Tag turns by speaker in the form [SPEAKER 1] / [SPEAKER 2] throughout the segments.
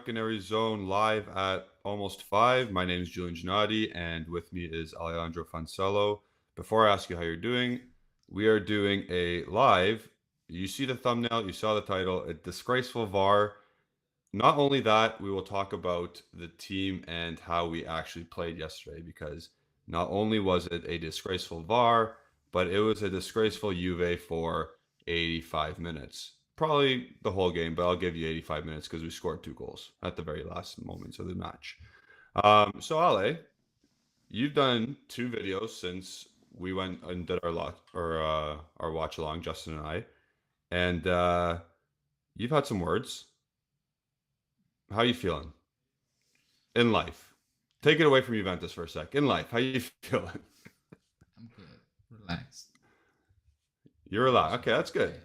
[SPEAKER 1] Bianconeri Zone live at almost 5. My name is Julian Gennady, and with me is Alejandro Fancello. Before I ask you how you're doing, we are doing a live. You see the thumbnail, you saw the title, a disgraceful VAR. Not only that, we will talk about the team and how we actually played yesterday, because not only was it a disgraceful VAR, but it was a disgraceful Juve for 85 minutes. Probably the whole game, but I'll give you 85 minutes because we scored 2 goals at the very last moments of the match. So Ale, you've done 2 videos since we went and did our watch along, Justin and I, and you've had some words. How are you feeling in life? Take it away from Juventus for a sec. In life, how you feeling?
[SPEAKER 2] I'm good. Relaxed.
[SPEAKER 1] You're relaxed. Okay, that's good.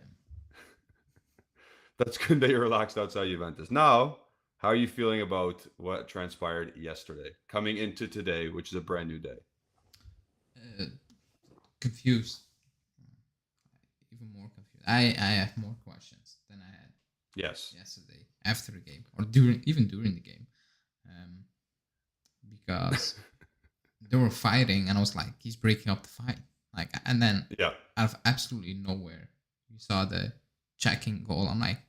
[SPEAKER 1] That's good that you're relaxed outside Juventus. Now, how are you feeling about what transpired yesterday, coming into today, which is a brand new day?
[SPEAKER 2] Confused. Even more confused. I have more questions than I had
[SPEAKER 1] Yes.
[SPEAKER 2] yesterday after the game or even during the game, because they were fighting and I was like, he's breaking up the fight. Like, and then
[SPEAKER 1] Yeah.
[SPEAKER 2] out of absolutely nowhere, you saw the checking goal. I'm like,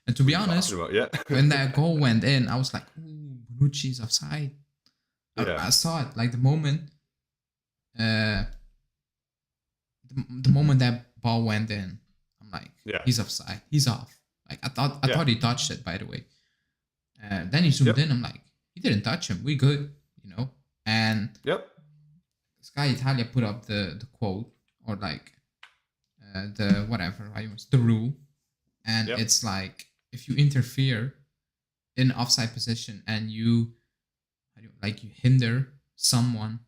[SPEAKER 2] and to be honest,
[SPEAKER 1] Yeah.
[SPEAKER 2] when that goal went in, I was like, ooh, Bonucci's offside.
[SPEAKER 1] Yeah.
[SPEAKER 2] I saw it like the moment the moment that ball went in, I'm like,
[SPEAKER 1] Yeah.
[SPEAKER 2] he's offside. He's off. Like I thought he touched it, by the way. Then he zoomed
[SPEAKER 1] Yep.
[SPEAKER 2] in. I'm like, he didn't touch him. We good, And
[SPEAKER 1] Yep.
[SPEAKER 2] Sky Italia put up the quote or like the whatever the rule, and
[SPEAKER 1] Yep.
[SPEAKER 2] it's like if you interfere in offside position and you hinder someone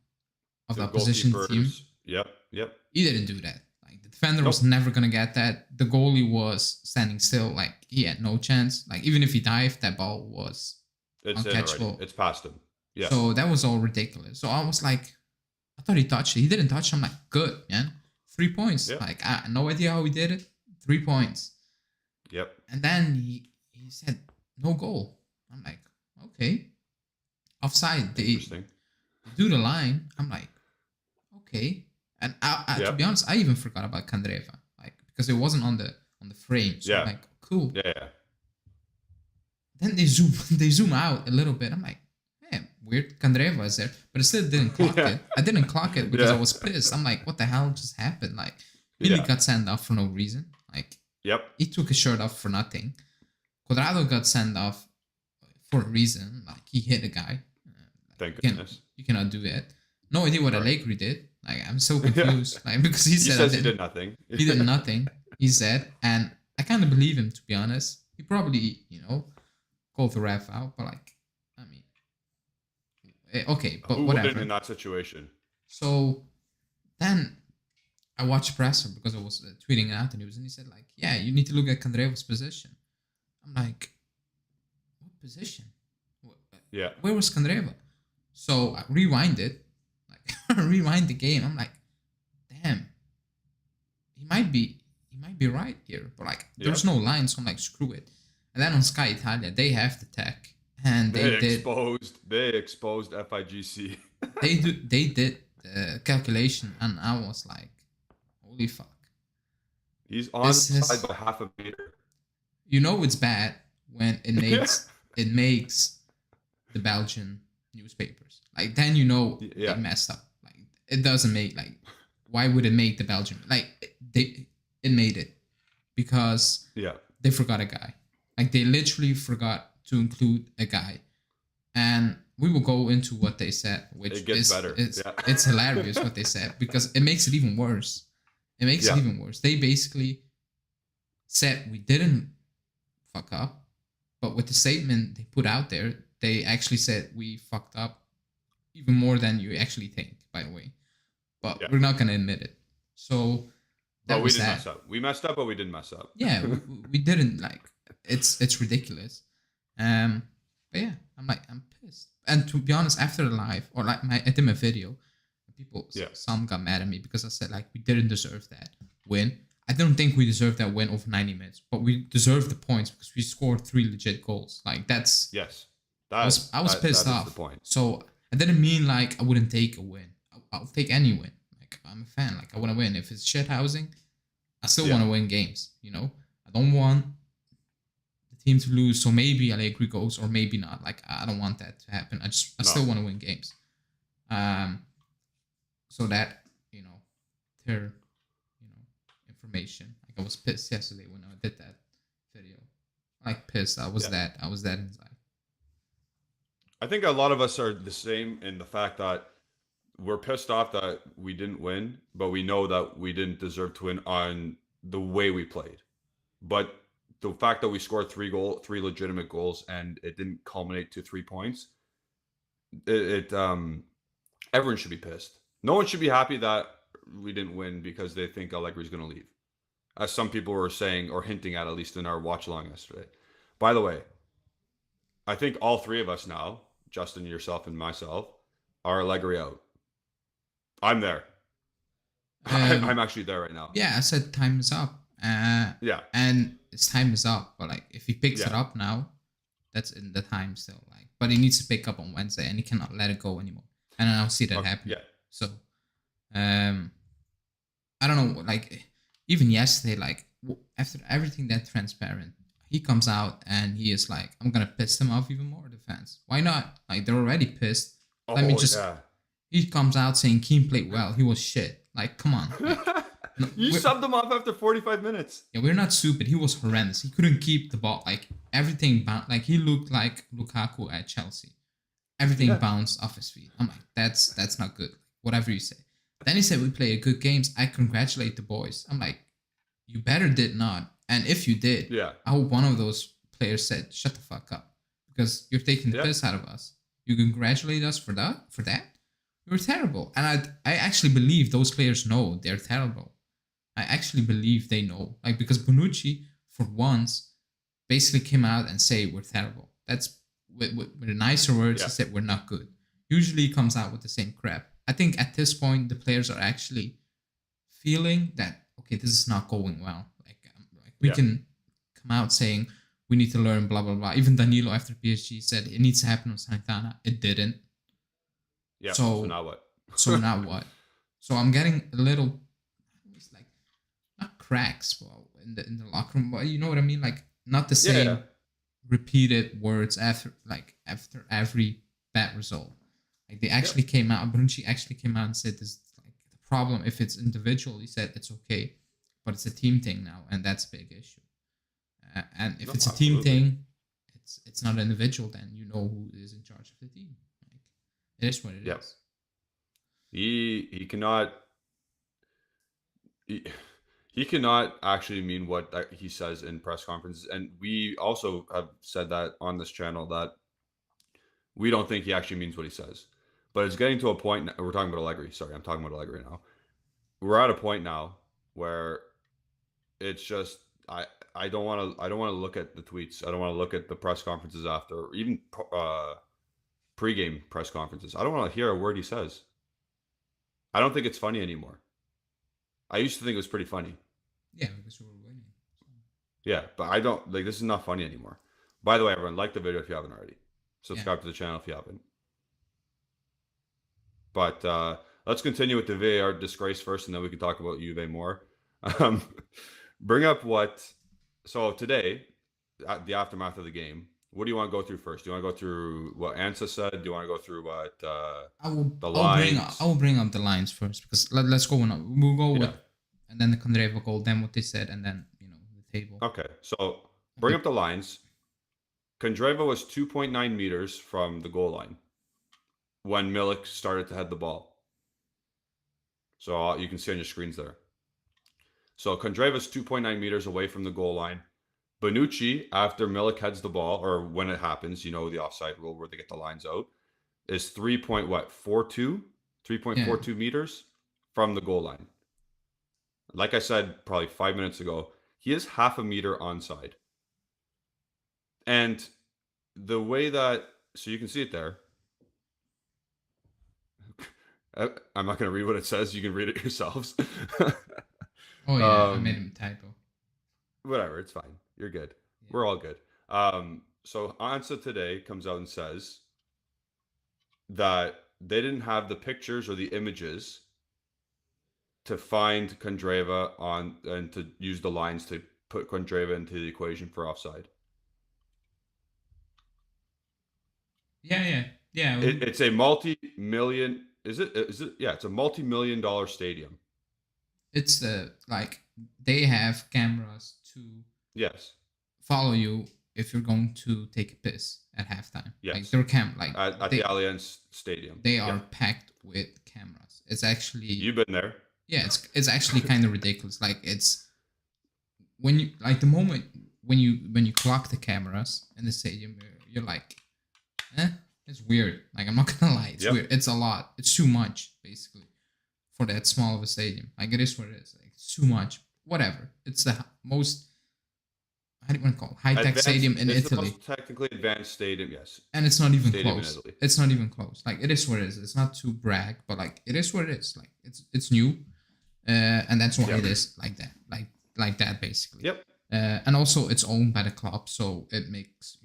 [SPEAKER 2] of the opposition team.
[SPEAKER 1] Yep. Yep.
[SPEAKER 2] He didn't do that. Like the defender was never gonna get that. The goalie was standing still. Like he had no chance. Like even if he dived, that ball was uncatchable.
[SPEAKER 1] It's past him. Yeah.
[SPEAKER 2] So that was all ridiculous. So I was like, I thought he touched it. He didn't touch. I'm like, good, man. 3 points.
[SPEAKER 1] Yeah.
[SPEAKER 2] Like I no idea how he did it. 3 points.
[SPEAKER 1] Yep.
[SPEAKER 2] And then he said no goal. I'm like, okay. Offside. They do the line. I'm like, okay. And to be honest, I even forgot about Candreva, like because it wasn't on the frame. So I'm like, cool.
[SPEAKER 1] Yeah.
[SPEAKER 2] Then they zoom out a little bit. I'm like, man, weird. Candreva is there, but I still didn't clock it. I didn't clock it because I was pissed. I'm like, what the hell just happened? Like, Billy got sent off for no reason. Like, he took his shirt off for nothing. Quadrado got sent off for a reason. Like, he hit a guy.
[SPEAKER 1] Thank goodness.
[SPEAKER 2] You cannot do that. No idea what Allegri did. Like, I'm so confused. Like, because he said
[SPEAKER 1] he did nothing.
[SPEAKER 2] He did nothing. He said, and I kind of believe him, to be honest. He probably, called the ref out, but like, I mean, okay, but
[SPEAKER 1] Who
[SPEAKER 2] whatever.
[SPEAKER 1] Who in that situation?
[SPEAKER 2] So then I watched presser because I was tweeting out the news, and he said like, yeah, you need to look at Candreva's position. I'm like, what position?
[SPEAKER 1] Yeah.
[SPEAKER 2] Where was Candreva? So I rewind it. Rewind the game. I'm like, damn, he might be right here, but like there's no line, so I'm like, screw it. And then on Sky Italia, they have the tech, and they
[SPEAKER 1] exposed FIGC.
[SPEAKER 2] they did the calculation, and I was like, holy fuck.
[SPEAKER 1] He's on the side by half a meter.
[SPEAKER 2] It's bad when it makes the Belgian newspapers. Like then they messed up. Like it doesn't make like why would it make the Belgian it made it because they forgot a guy. Like they literally forgot to include a guy. And we will go into what they said, which
[SPEAKER 1] it gets better.
[SPEAKER 2] It's hilarious what they said because it makes it even worse. It makes it even worse. They basically said we didn't fuck up, but with the statement they put out there, they actually said we fucked up even more than you actually think, by the way. But we're not going to admit it. So that
[SPEAKER 1] we didn't mess up. We messed up, but we didn't mess up.
[SPEAKER 2] Yeah, we didn't it's ridiculous. But yeah, I'm pissed. And to be honest, after the live or like I did my video, people some got mad at me because I said like we didn't deserve that win. I don't think we deserve that win over 90 minutes, but we deserve the points because we scored 3 legit goals. Like that's
[SPEAKER 1] Yes,
[SPEAKER 2] I was pissed
[SPEAKER 1] that is the
[SPEAKER 2] off.
[SPEAKER 1] point.
[SPEAKER 2] So I didn't mean like I wouldn't take a win. I'll take any win. Like I'm a fan. Like I want to win. If it's shit housing, I still want to win games. You know, I don't want the team to lose. So maybe Allegri goes or maybe not. Like I don't want that to happen. I still want to win games. So that their information. Like I was pissed yesterday when I did that video. Like pissed. I was that inside.
[SPEAKER 1] I think a lot of us are the same in the fact that we're pissed off that we didn't win, but we know that we didn't deserve to win on the way we played. But the fact that we scored three legitimate goals, and it didn't culminate to 3 points, everyone should be pissed. No one should be happy that we didn't win because they think Allegri's going to leave, as some people were saying or hinting at least in our watch along yesterday. By the way, I think all three of us now, Justin, yourself, and myself, are Allegri out. I'm there. I'm actually there right now.
[SPEAKER 2] Yeah, I said time is up.
[SPEAKER 1] Yeah.
[SPEAKER 2] And his time is up. But like, if he picks it up now, that's in the time still. Like, but he needs to pick up on Wednesday, and he cannot let it go anymore. And I don't see that happen.
[SPEAKER 1] Yeah.
[SPEAKER 2] So, I don't know. Like, even yesterday, like after everything that transparent, he comes out and he is like, "I'm gonna piss them off even more." The fans, why not? Like they're already pissed. Let me just. Yeah. He comes out saying Keane played well. He was shit. Like, come on. Like,
[SPEAKER 1] you subbed him off after 45 minutes.
[SPEAKER 2] Yeah, we're not stupid. He was horrendous. He couldn't keep the ball. Like everything like he looked like Lukaku at Chelsea. Everything bounced off his feet. I'm like, that's not good. Whatever you say. Then he said we played good games. I congratulate the boys. I'm like, you better did not. And if you did, I hope one of those players said, "Shut the fuck up," because you're taking the piss out of us. You congratulate us for that. You're terrible. And I actually believe those players know they're terrible. I actually believe they know. Like, because Bonucci, for once, basically came out and say we're terrible. That's with nicer words. He said we're not good. Usually he comes out with the same crap. I think at this point, the players are actually feeling that, okay, this is not going well. Like we can come out saying we need to learn, blah, blah, blah. Even Danilo after PSG said it needs to happen on Santana. It didn't.
[SPEAKER 1] Yeah. So now what?
[SPEAKER 2] Now what? So I'm getting a little, like, not cracks, well, in the locker room, but you know what I mean. Like not the same repeated words after every bad result. Like they actually came out. Bonucci actually came out and said this. Like the problem, if it's individual, he said it's okay, but it's a team thing now, and that's a big issue. And if it's a team thing, it's not individual. Then you know who is in charge of the team. It is what it is.
[SPEAKER 1] He cannot. He cannot actually mean what he says in press conferences, and we also have said that on this channel that we don't think he actually means what he says. But it's getting to a point. We're talking about Allegri. Sorry, I'm talking about Allegri now. We're at a point now where it's just I don't want to look at the tweets. I don't want to look at the press conferences after, or even pre-game press conferences. I don't want to hear a word he says. I don't think it's funny anymore. I used to think it was pretty funny.
[SPEAKER 2] Yeah, because we were winning.
[SPEAKER 1] Yeah, but I don't like. This is not funny anymore. By the way, everyone, like the video if you haven't already. Subscribe to the channel if you haven't. But let's continue with the VAR disgrace first, and then we can talk about Juve more. Bring up what. So today, the aftermath of the game. What do you want to go through first? Do you want to go through what Ansa said? Do you want to go through what
[SPEAKER 2] I will bring up the lines first, because let's go on. We'll go with, and then the Kondreva goal, then what they said, and then the table.
[SPEAKER 1] Okay, so bring up the lines. Kondreva was 2.9 meters from the goal line when Milik started to head the ball. So you can see on your screens there. So Kondreva's 2.9 meters away from the goal line. Bonucci, after Milik heads the ball, or when it happens, the offside rule where they get the lines out, is 3.42 meters from the goal line. Like I said probably 5 minutes ago, he is half a meter onside. And the way that, so you can see it there. I'm not going to read what it says. You can read it yourselves.
[SPEAKER 2] Oh yeah, I made him typo.
[SPEAKER 1] Whatever, it's fine. You're good.
[SPEAKER 2] Yeah.
[SPEAKER 1] We're all good. So Ansa today comes out and says that they didn't have the pictures or the images to find Kondreva on and to use the lines to put Kondreva into the equation for offside.
[SPEAKER 2] Yeah.
[SPEAKER 1] It's a multi-million. Is it? Yeah, it's a multi-million-dollar stadium.
[SPEAKER 2] It's like they have cameras to
[SPEAKER 1] Yes.
[SPEAKER 2] follow you if you're going to take a piss at halftime.
[SPEAKER 1] Yes.
[SPEAKER 2] Like their
[SPEAKER 1] at the Allianz Stadium.
[SPEAKER 2] They are packed with cameras. It's actually
[SPEAKER 1] you've been there.
[SPEAKER 2] Yeah, it's actually kind of ridiculous. Like it's when you like the moment when you clock the cameras in the stadium, you're like, it's weird. Like I'm not gonna lie, it's weird. It's a lot. It's too much basically for that small of a stadium. Like it is what it is. Like it's too much. Whatever. It's the most, how do you want to call it? High-tech stadium in Italy.
[SPEAKER 1] It's the most technically advanced stadium, yes.
[SPEAKER 2] And it's not even close. It's not even close. Like it is what it is. It's not to brag, but like it is what it is. Like it's new, and that's why it is like that. Like that basically.
[SPEAKER 1] Yep.
[SPEAKER 2] And also it's owned by the club, so it makes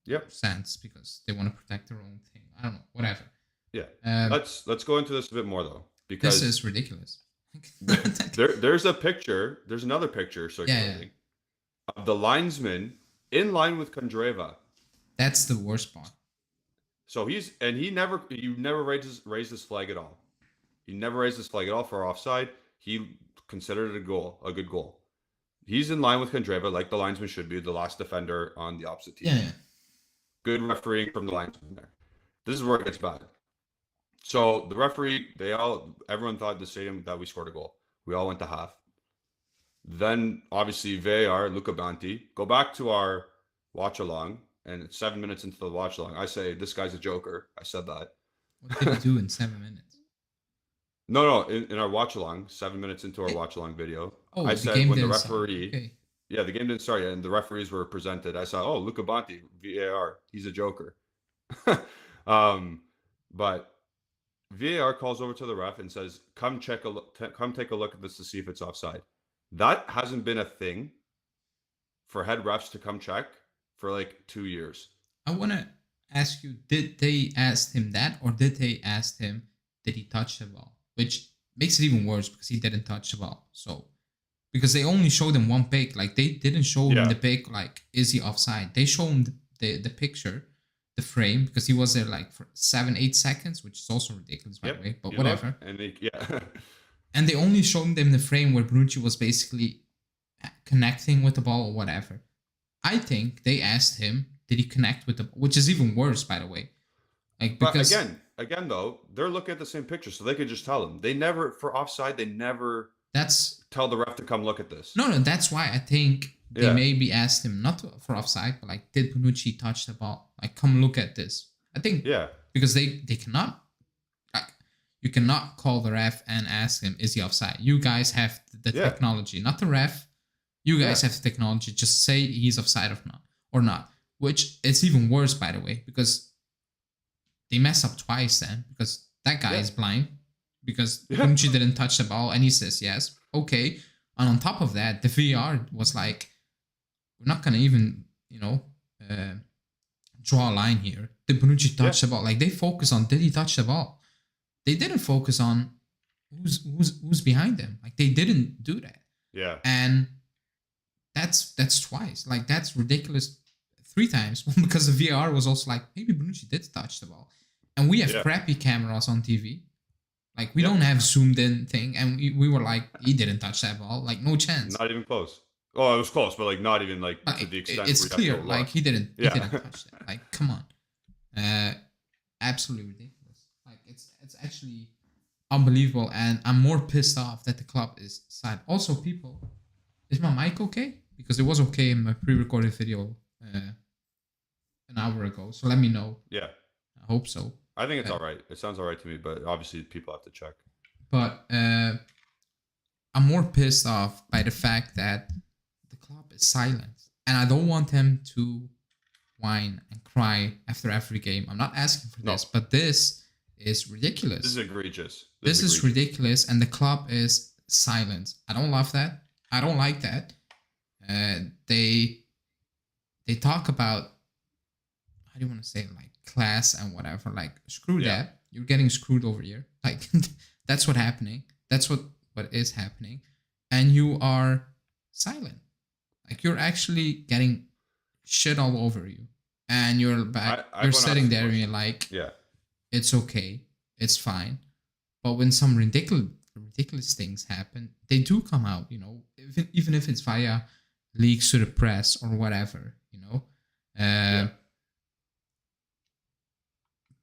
[SPEAKER 1] Yep.
[SPEAKER 2] sense because they want to protect their own thing. I don't know, whatever.
[SPEAKER 1] Yeah. Let's go into this a bit more though, because
[SPEAKER 2] this is ridiculous.
[SPEAKER 1] there's a picture. There's another picture circulating of the linesman in line with Kondreva.
[SPEAKER 2] That's the worst part.
[SPEAKER 1] So you never raised his flag at all. He never raised his flag at all for offside. He considered it a good goal. He's in line with Kondreva, like the linesman should be, the last defender on the opposite team.
[SPEAKER 2] Yeah.
[SPEAKER 1] Good refereeing from the linesman there. This is where it gets bad. So the referee, everyone thought the stadium that we scored a goal. We all went to half. Then obviously VAR, Luca Banti, go back to our watch along, and it's 7 minutes into the watch along. I say, this guy's a joker. I said that.
[SPEAKER 2] What did he do in 7 minutes?
[SPEAKER 1] No, in our watch along, 7 minutes into our watch along video, I said when the referee, the game didn't start yet, and the referees were presented. I saw, Luca Banti, VAR, he's a joker. But VAR calls over to the ref and says, come take a look at this to see if it's offside. That hasn't been a thing for head refs to come check for like 2 years.
[SPEAKER 2] I want to ask you, did they ask him that, or did they ask him, did he touch the ball? Which makes it even worse because he didn't touch the ball. So, because they only showed him one pic, like they didn't show him the pic, like, is he offside? They showed him the picture, the frame, because he was there like for 7-8 seconds, which is also ridiculous, by the way, but whatever. And they only showed them the frame where Bonucci was basically connecting with the ball or whatever. I think they asked him, did he connect with the ball? Which is even worse, by the way. Like, because
[SPEAKER 1] again though, they're looking at the same picture, so they could just tell him. They never, for offside, tell the ref to come look at this.
[SPEAKER 2] No, that's why I think they maybe asked him not for offside, but like, did Bonucci touch the ball? Like, come look at this. I think because they cannot, like, you cannot call the ref and ask him, is he offside? You guys have the technology, not the ref. You guys have the technology. Just say he's offside or not. Which it's even worse, by the way, because they mess up twice then, because that guy is blind, because Bonucci didn't touch the ball, and he says yes. Okay. And on top of that, the VAR was like, we're not going to even, draw a line here. Did Bonucci touch the ball? Like, they focus on, did he touch the ball? They didn't focus on who's behind them. Like, they didn't do that.
[SPEAKER 1] Yeah.
[SPEAKER 2] And that's twice. Like, that's ridiculous 3 times, because the VAR was also like, maybe Bonucci did touch the ball. And we have crappy cameras on TV. Like, we don't have zoomed in thing. And we were like, he didn't touch that ball. Like, no chance.
[SPEAKER 1] Not even close. Oh, it was close, but like not even like to the extent.
[SPEAKER 2] It's clear. Like, he didn't touch that. Like, come on. Absolutely ridiculous. Like, it's actually unbelievable. And I'm more pissed off that the club is side. Also, people, is my mic okay? Because it was okay in my pre-recorded video an hour ago. So let me know.
[SPEAKER 1] Yeah.
[SPEAKER 2] I hope so.
[SPEAKER 1] I think it's all right. It sounds all right to me, but obviously people have to check.
[SPEAKER 2] But I'm more pissed off by the fact that the club is silent. And I don't want them to whine and cry after every game. I'm not asking for this, but this is ridiculous.
[SPEAKER 1] This is egregious.
[SPEAKER 2] This is ridiculous. And the club is silence. I don't love that. I don't like that. They talk about, how do you want to say it? Like class and whatever. Like screw that. You're getting screwed over here. Like that's what's happening. That's what is happening, and you are silent. Like you're actually getting shit all over you, and you're back. You're sitting there and you're like, it's okay, it's fine. But when some ridiculous things happen, they do come out. You know, even if it's via leaks to the press or whatever. You know,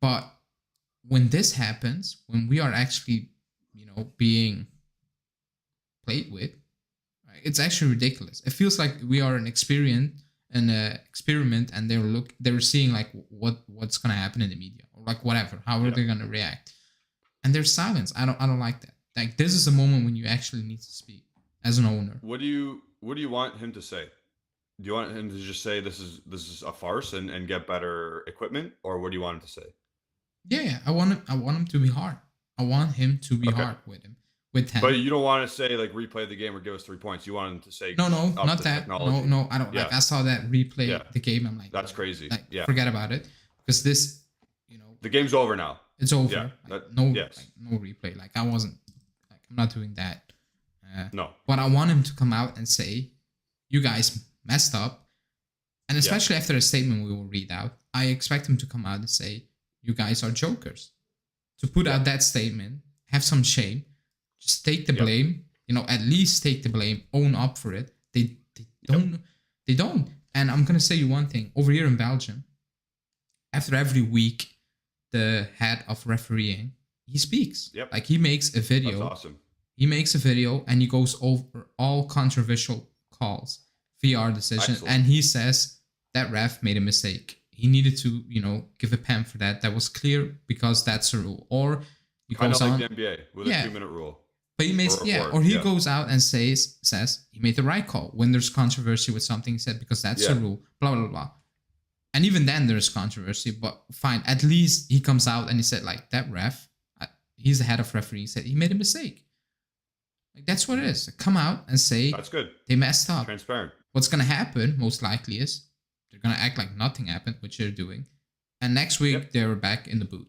[SPEAKER 2] but when this happens, when we are actually, you know, being played with, it's actually ridiculous. It feels like we are an experiment, and they're seeing like what's gonna happen in the media or like whatever, how are they gonna react, and there's silence. I don't like that. Like this is a moment when you actually need to speak as an owner.
[SPEAKER 1] What do you want him to say? Do you want him to just say this is a farce and get better equipment, or what do you want him to say?
[SPEAKER 2] Yeah, I want him to be hard. I want him to be hard with him. With him.
[SPEAKER 1] But you don't want to say like replay the game or give us 3 points. You want him to say
[SPEAKER 2] no, not that. Technology. No, I don't. Like I saw that replay the game. I'm like,
[SPEAKER 1] that's crazy.
[SPEAKER 2] Like, forget about it, because this, you know,
[SPEAKER 1] the game's over now.
[SPEAKER 2] It's over.
[SPEAKER 1] Yeah,
[SPEAKER 2] like, no replay. Like I wasn't. Like I'm not doing that.
[SPEAKER 1] No.
[SPEAKER 2] But I want him to come out and say, you guys messed up, and especially after a statement we will read out, I expect him to come out and say, you guys are jokers. To put out that statement, have some shame, just take the blame. You know, at least take the blame, own up for it. They don't. And I'm gonna say you one thing. Over here in Belgium, after every week, the head of refereeing, he speaks. Like he makes a video.
[SPEAKER 1] That's awesome.
[SPEAKER 2] He makes a video and he goes over all controversial calls, VAR decisions, and he says that ref made a mistake. He needed to, you know, give a pen for that. That was clear because that's a rule. Or he goes on
[SPEAKER 1] like the NBA with a 2-minute rule.
[SPEAKER 2] But he makes or he goes out and says he made the right call when there's controversy with something. He said because that's a rule. Blah blah blah. And even then there's controversy. But fine, at least he comes out and he said like that ref. He's the head of referee. He said he made a mistake. Like that's what it is. Come out and say
[SPEAKER 1] that's good.
[SPEAKER 2] They messed up.
[SPEAKER 1] Transparent.
[SPEAKER 2] What's gonna happen most likely is they're gonna act like nothing happened, which they're doing, and next week they're back in the booth.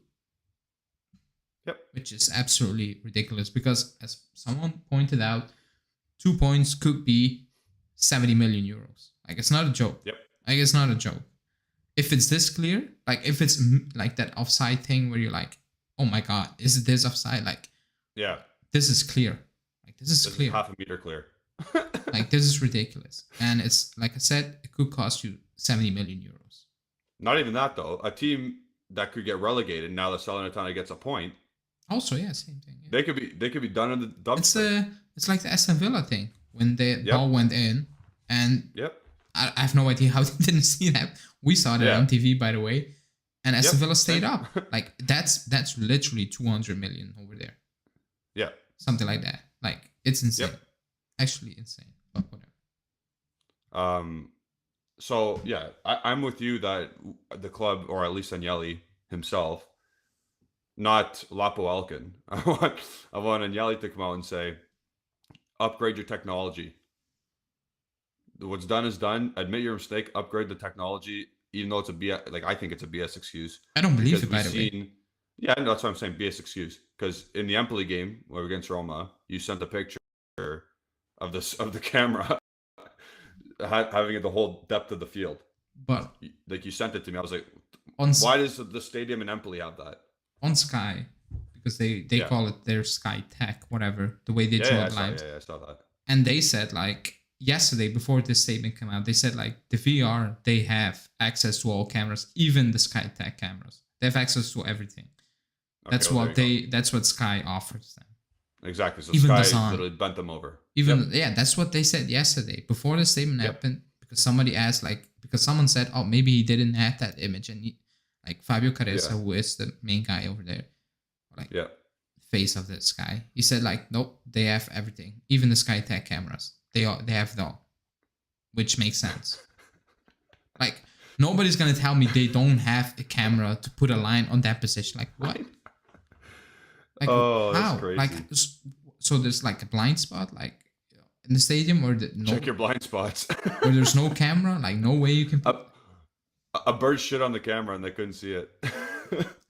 [SPEAKER 2] Which is absolutely ridiculous because, as someone pointed out, 2 points could be 70 million euros. Like it's not a joke. Like it's not a joke. If it's this clear, like if it's like that offside thing where you're like, oh my god, is this offside? Like, this is clear. Like this is clear.
[SPEAKER 1] Half a meter clear.
[SPEAKER 2] Like this is ridiculous, and it's like I said, it could cost you 70 million euros.
[SPEAKER 1] Not even that though. A team that could get relegated now that Salernitana gets a point.
[SPEAKER 2] Also, same thing.
[SPEAKER 1] They could be done in the dumpster.
[SPEAKER 2] It's like the Aston Villa thing when the ball went in, and I have no idea how they didn't see that. We saw that on TV, by the way, and Aston Villa stayed up. Like that's literally 200 million over there.
[SPEAKER 1] Yeah,
[SPEAKER 2] something like that. Like it's insane. Actually insane. But whatever.
[SPEAKER 1] So I'm with you that the club, or at least Agnelli himself, not Lapo Elkin. I want Agnelli to come out and say, upgrade your technology. What's done is done. Admit your mistake. Upgrade the technology, even though it's a BS. Like I think it's a BS excuse.
[SPEAKER 2] I don't believe it, by the way.
[SPEAKER 1] Yeah, that's what I'm saying. BS excuse. Because in the Empoli game, where against Roma, you sent a picture of the camera having the whole depth of the field.
[SPEAKER 2] But
[SPEAKER 1] like you sent it to me, I was like, why does the stadium in Empoli have that?
[SPEAKER 2] On Sky, because they call it their Sky Tech, whatever, the way they draw the lines.
[SPEAKER 1] I saw that.
[SPEAKER 2] And they said like yesterday, before this statement came out, they said like the VR, they have access to all cameras, even the Sky Tech cameras. They have access to everything. That's what Sky offers them.
[SPEAKER 1] Exactly. So even Sky literally bent them over.
[SPEAKER 2] That's what they said yesterday before the statement happened, because somebody asked because someone said, oh, maybe he didn't have that image, and like Fabio Caressa, who is the main guy over there, face of the Sky, he said like, nope, they have everything, even the Sky Tech cameras. They have it all, which makes sense. Like nobody's gonna tell me they don't have a camera to put a line on that position. Like what? Like
[SPEAKER 1] how?
[SPEAKER 2] That's crazy. Like So there's like a blind spot, like in the stadium, or
[SPEAKER 1] Check your blind spots.
[SPEAKER 2] or there's no camera, like no way you can put.
[SPEAKER 1] A bird shit on the camera and they couldn't see it.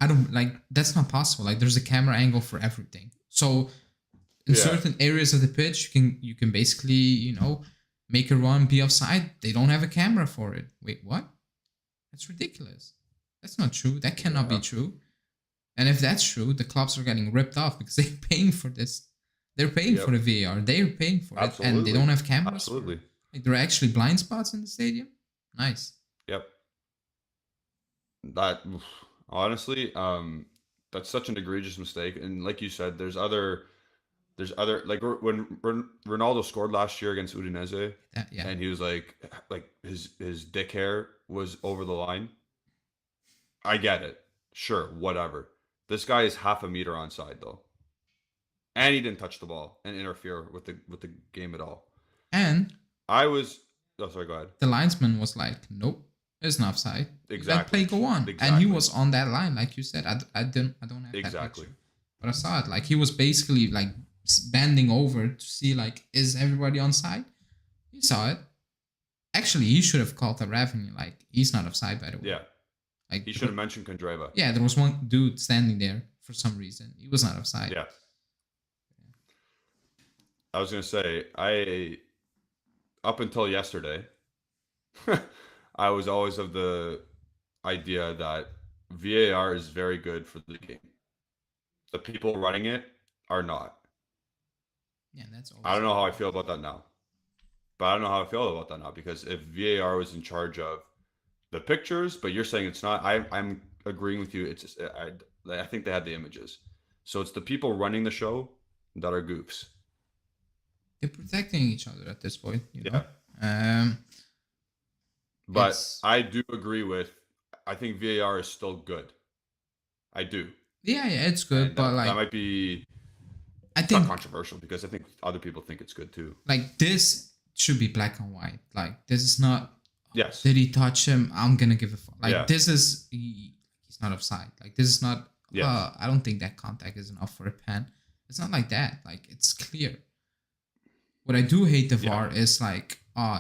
[SPEAKER 2] I don't like that's not possible. Like there's a camera angle for everything. So in certain areas of the pitch, you can basically make a run, be offside. They don't have a camera for it. Wait, what? That's ridiculous. That's not true. That cannot be true. And if that's true, the clubs are getting ripped off because they're paying for this. They're paying for the VAR. They're paying for it, and they don't have cameras.
[SPEAKER 1] Absolutely.
[SPEAKER 2] Like there are actually blind spots in the stadium. Nice.
[SPEAKER 1] Yep. That honestly, that's such an egregious mistake. And like you said, there's other like when Ronaldo scored last year against Udinese, and he was like his dick hair was over the line. I get it. Sure, whatever. This guy is half a meter onside though, and he didn't touch the ball and interfere with the game at all.
[SPEAKER 2] And
[SPEAKER 1] I was sorry, go ahead.
[SPEAKER 2] The linesman was like, "Nope, it's not offside.
[SPEAKER 1] Exactly.
[SPEAKER 2] Let play go on."
[SPEAKER 1] Exactly.
[SPEAKER 2] And he was on that line, like you said. I don't have that picture, but I saw it. Like he was basically like bending over to see like, is everybody on side? He saw it. Actually, he should have called the referee. Like he's not offside, by the way.
[SPEAKER 1] Yeah.
[SPEAKER 2] Like
[SPEAKER 1] he should have mentioned Kondreva.
[SPEAKER 2] Yeah, there was one dude standing there for some reason. He was not offside.
[SPEAKER 1] Yeah. I was gonna say, up until yesterday, I was always of the idea that VAR is very good for the game. The people running it are not.
[SPEAKER 2] Yeah, that's.
[SPEAKER 1] I don't know how I feel about that now, but I don't know how I feel about that now because if VAR was in charge of the pictures, but you're saying it's not. I'm agreeing with you. It's I think they had the images, so it's the people running the show that are goofs.
[SPEAKER 2] They're protecting each other at this point,
[SPEAKER 1] Yeah. But I do agree with. I think VAR is still good. I do.
[SPEAKER 2] Yeah, it's good,
[SPEAKER 1] and
[SPEAKER 2] but like
[SPEAKER 1] that might be. I think not controversial because I think other people think it's good too.
[SPEAKER 2] Like this should be black and white. Like this is not.
[SPEAKER 1] Yes.
[SPEAKER 2] Did he touch him? I'm gonna give a fuck. Like this is he's not offside. Like this is not. Yeah. I don't think that contact is enough for a pen. It's not like that. Like it's clear. What I do hate the VAR is like,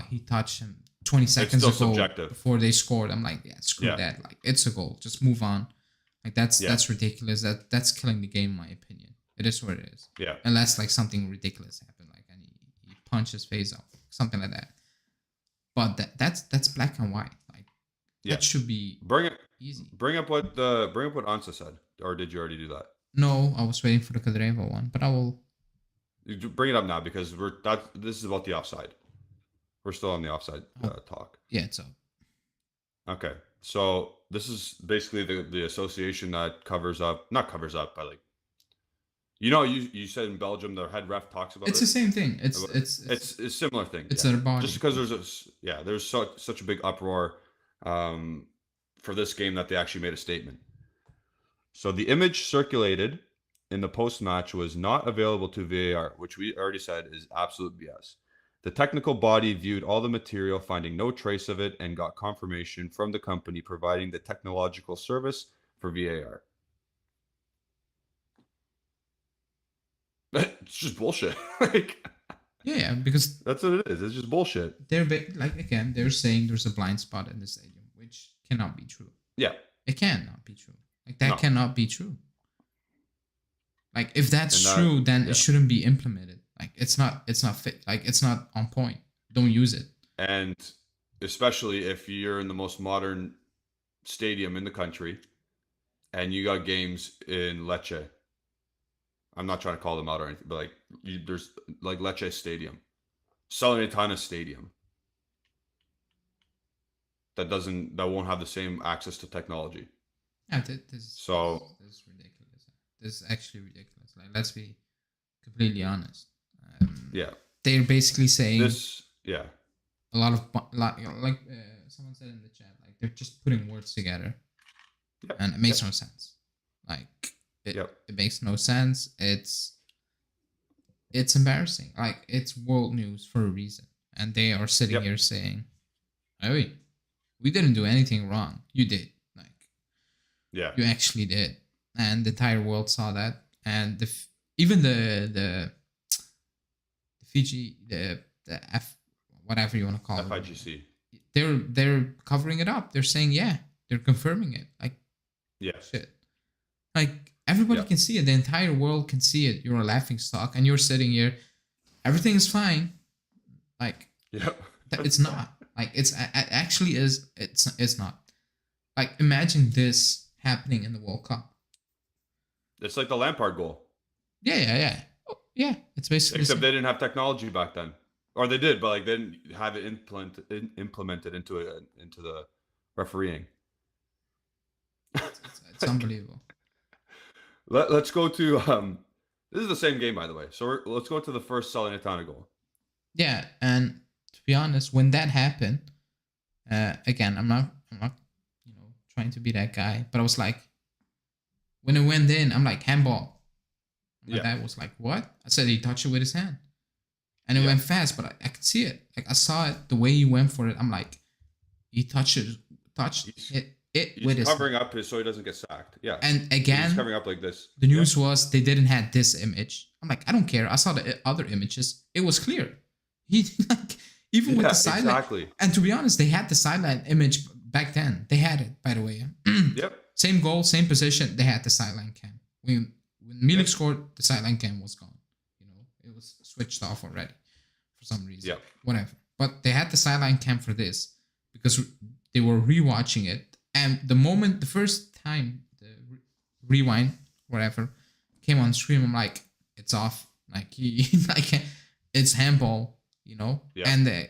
[SPEAKER 2] he touched him 20 seconds ago before they scored. I'm like, yeah, screw that. Like it's a goal. Just move on. Like that's ridiculous. That's killing the game, in my opinion. It is what it is.
[SPEAKER 1] Yeah.
[SPEAKER 2] Unless like something ridiculous happened, like and he punched his face off, something like that. But that's black and white. Like that should be easy.
[SPEAKER 1] Bring up what Ansa said, or did you already do that?
[SPEAKER 2] No, I was waiting for the Kondreva one, but I will.
[SPEAKER 1] You bring it up now because this is about the offside. We're still on the offside talk.
[SPEAKER 2] Yeah, it's up.
[SPEAKER 1] Okay, so this is basically the association that not covers up, but like, you said in Belgium the head ref talks about
[SPEAKER 2] it's the same thing. It's
[SPEAKER 1] a similar thing.
[SPEAKER 2] It's their body.
[SPEAKER 1] Just because there's such a big uproar for this game that they actually made a statement. So the image circulated in the post-match was not available to VAR, which we already said is absolute BS. The technical body viewed all the material, finding no trace of it, and got confirmation from the company providing the technological service for VAR. It's just bullshit.
[SPEAKER 2] Yeah, because
[SPEAKER 1] that's what it is. It's just bullshit.
[SPEAKER 2] They're saying there's a blind spot in the stadium, which cannot be true.
[SPEAKER 1] Yeah,
[SPEAKER 2] it cannot be true. Like that cannot be true. Like if that's true, then it shouldn't be implemented. Like it's not fit. Like it's not on point. Don't use it.
[SPEAKER 1] And especially if you're in the most modern stadium in the country, and you got games in Lecce. I'm not trying to call them out or anything, but there's like Lecce Stadium, Salernitana Stadium. That won't have the same access to technology.
[SPEAKER 2] Yeah, this is ridiculous. This is actually ridiculous. Like, let's be completely honest. They're basically saying
[SPEAKER 1] this. Yeah,
[SPEAKER 2] a lot of someone said in the chat, like they're just putting words together, and it makes no sense. Like it makes no sense. It's embarrassing. Like it's world news for a reason, and they are sitting here saying, "Oh, we didn't do anything wrong. You did." You actually did, and the entire world saw that, and even the Fiji, the F, whatever you want to call it.
[SPEAKER 1] FIGC.
[SPEAKER 2] They're covering it up. They're saying, yeah, they're confirming it. Like,
[SPEAKER 1] yeah,
[SPEAKER 2] shit. Like, everybody can see it. The entire world can see it. You're a laughing stock, and you're sitting here. Everything is fine. Like, it's not. Like, it actually is. It's not. Like, imagine this happening in the World Cup.
[SPEAKER 1] It's like the Lampard goal.
[SPEAKER 2] Yeah. Oh, yeah, it's basically.
[SPEAKER 1] Except they didn't have technology back then, or they did, but like they didn't have it implemented into the refereeing.
[SPEAKER 2] It's unbelievable.
[SPEAKER 1] Let's go to this is the same game, by the way. So let's go to the first Salernitana goal.
[SPEAKER 2] Yeah, and to be honest, when that happened, again, I'm not trying to be that guy, but I was like, when it went in, I'm like, handball. My dad was like, what? I said he touched it with his hand, and it went fast, but I could see it. Like, I saw it the way he went for it. I'm like, he touched it
[SPEAKER 1] he's
[SPEAKER 2] with his
[SPEAKER 1] covering up so he doesn't get sacked. Yeah,
[SPEAKER 2] and again,
[SPEAKER 1] he's covering up like this.
[SPEAKER 2] The news was they didn't have this image. I'm like, I don't care. I saw the other images. It was clear. He like even with the sideline.
[SPEAKER 1] Exactly.
[SPEAKER 2] And to be honest, they had the sideline image back then. They had it, by the way. Same goal, same position. They had the sideline cam. When Milik scored, the sideline cam was gone. It was switched off already for some reason.
[SPEAKER 1] Yeah.
[SPEAKER 2] Whatever. But they had the sideline cam for this because they were rewatching it. And the first time the rewind, whatever, came on stream, I'm like, it's off. Like, it's handball, Yeah. And the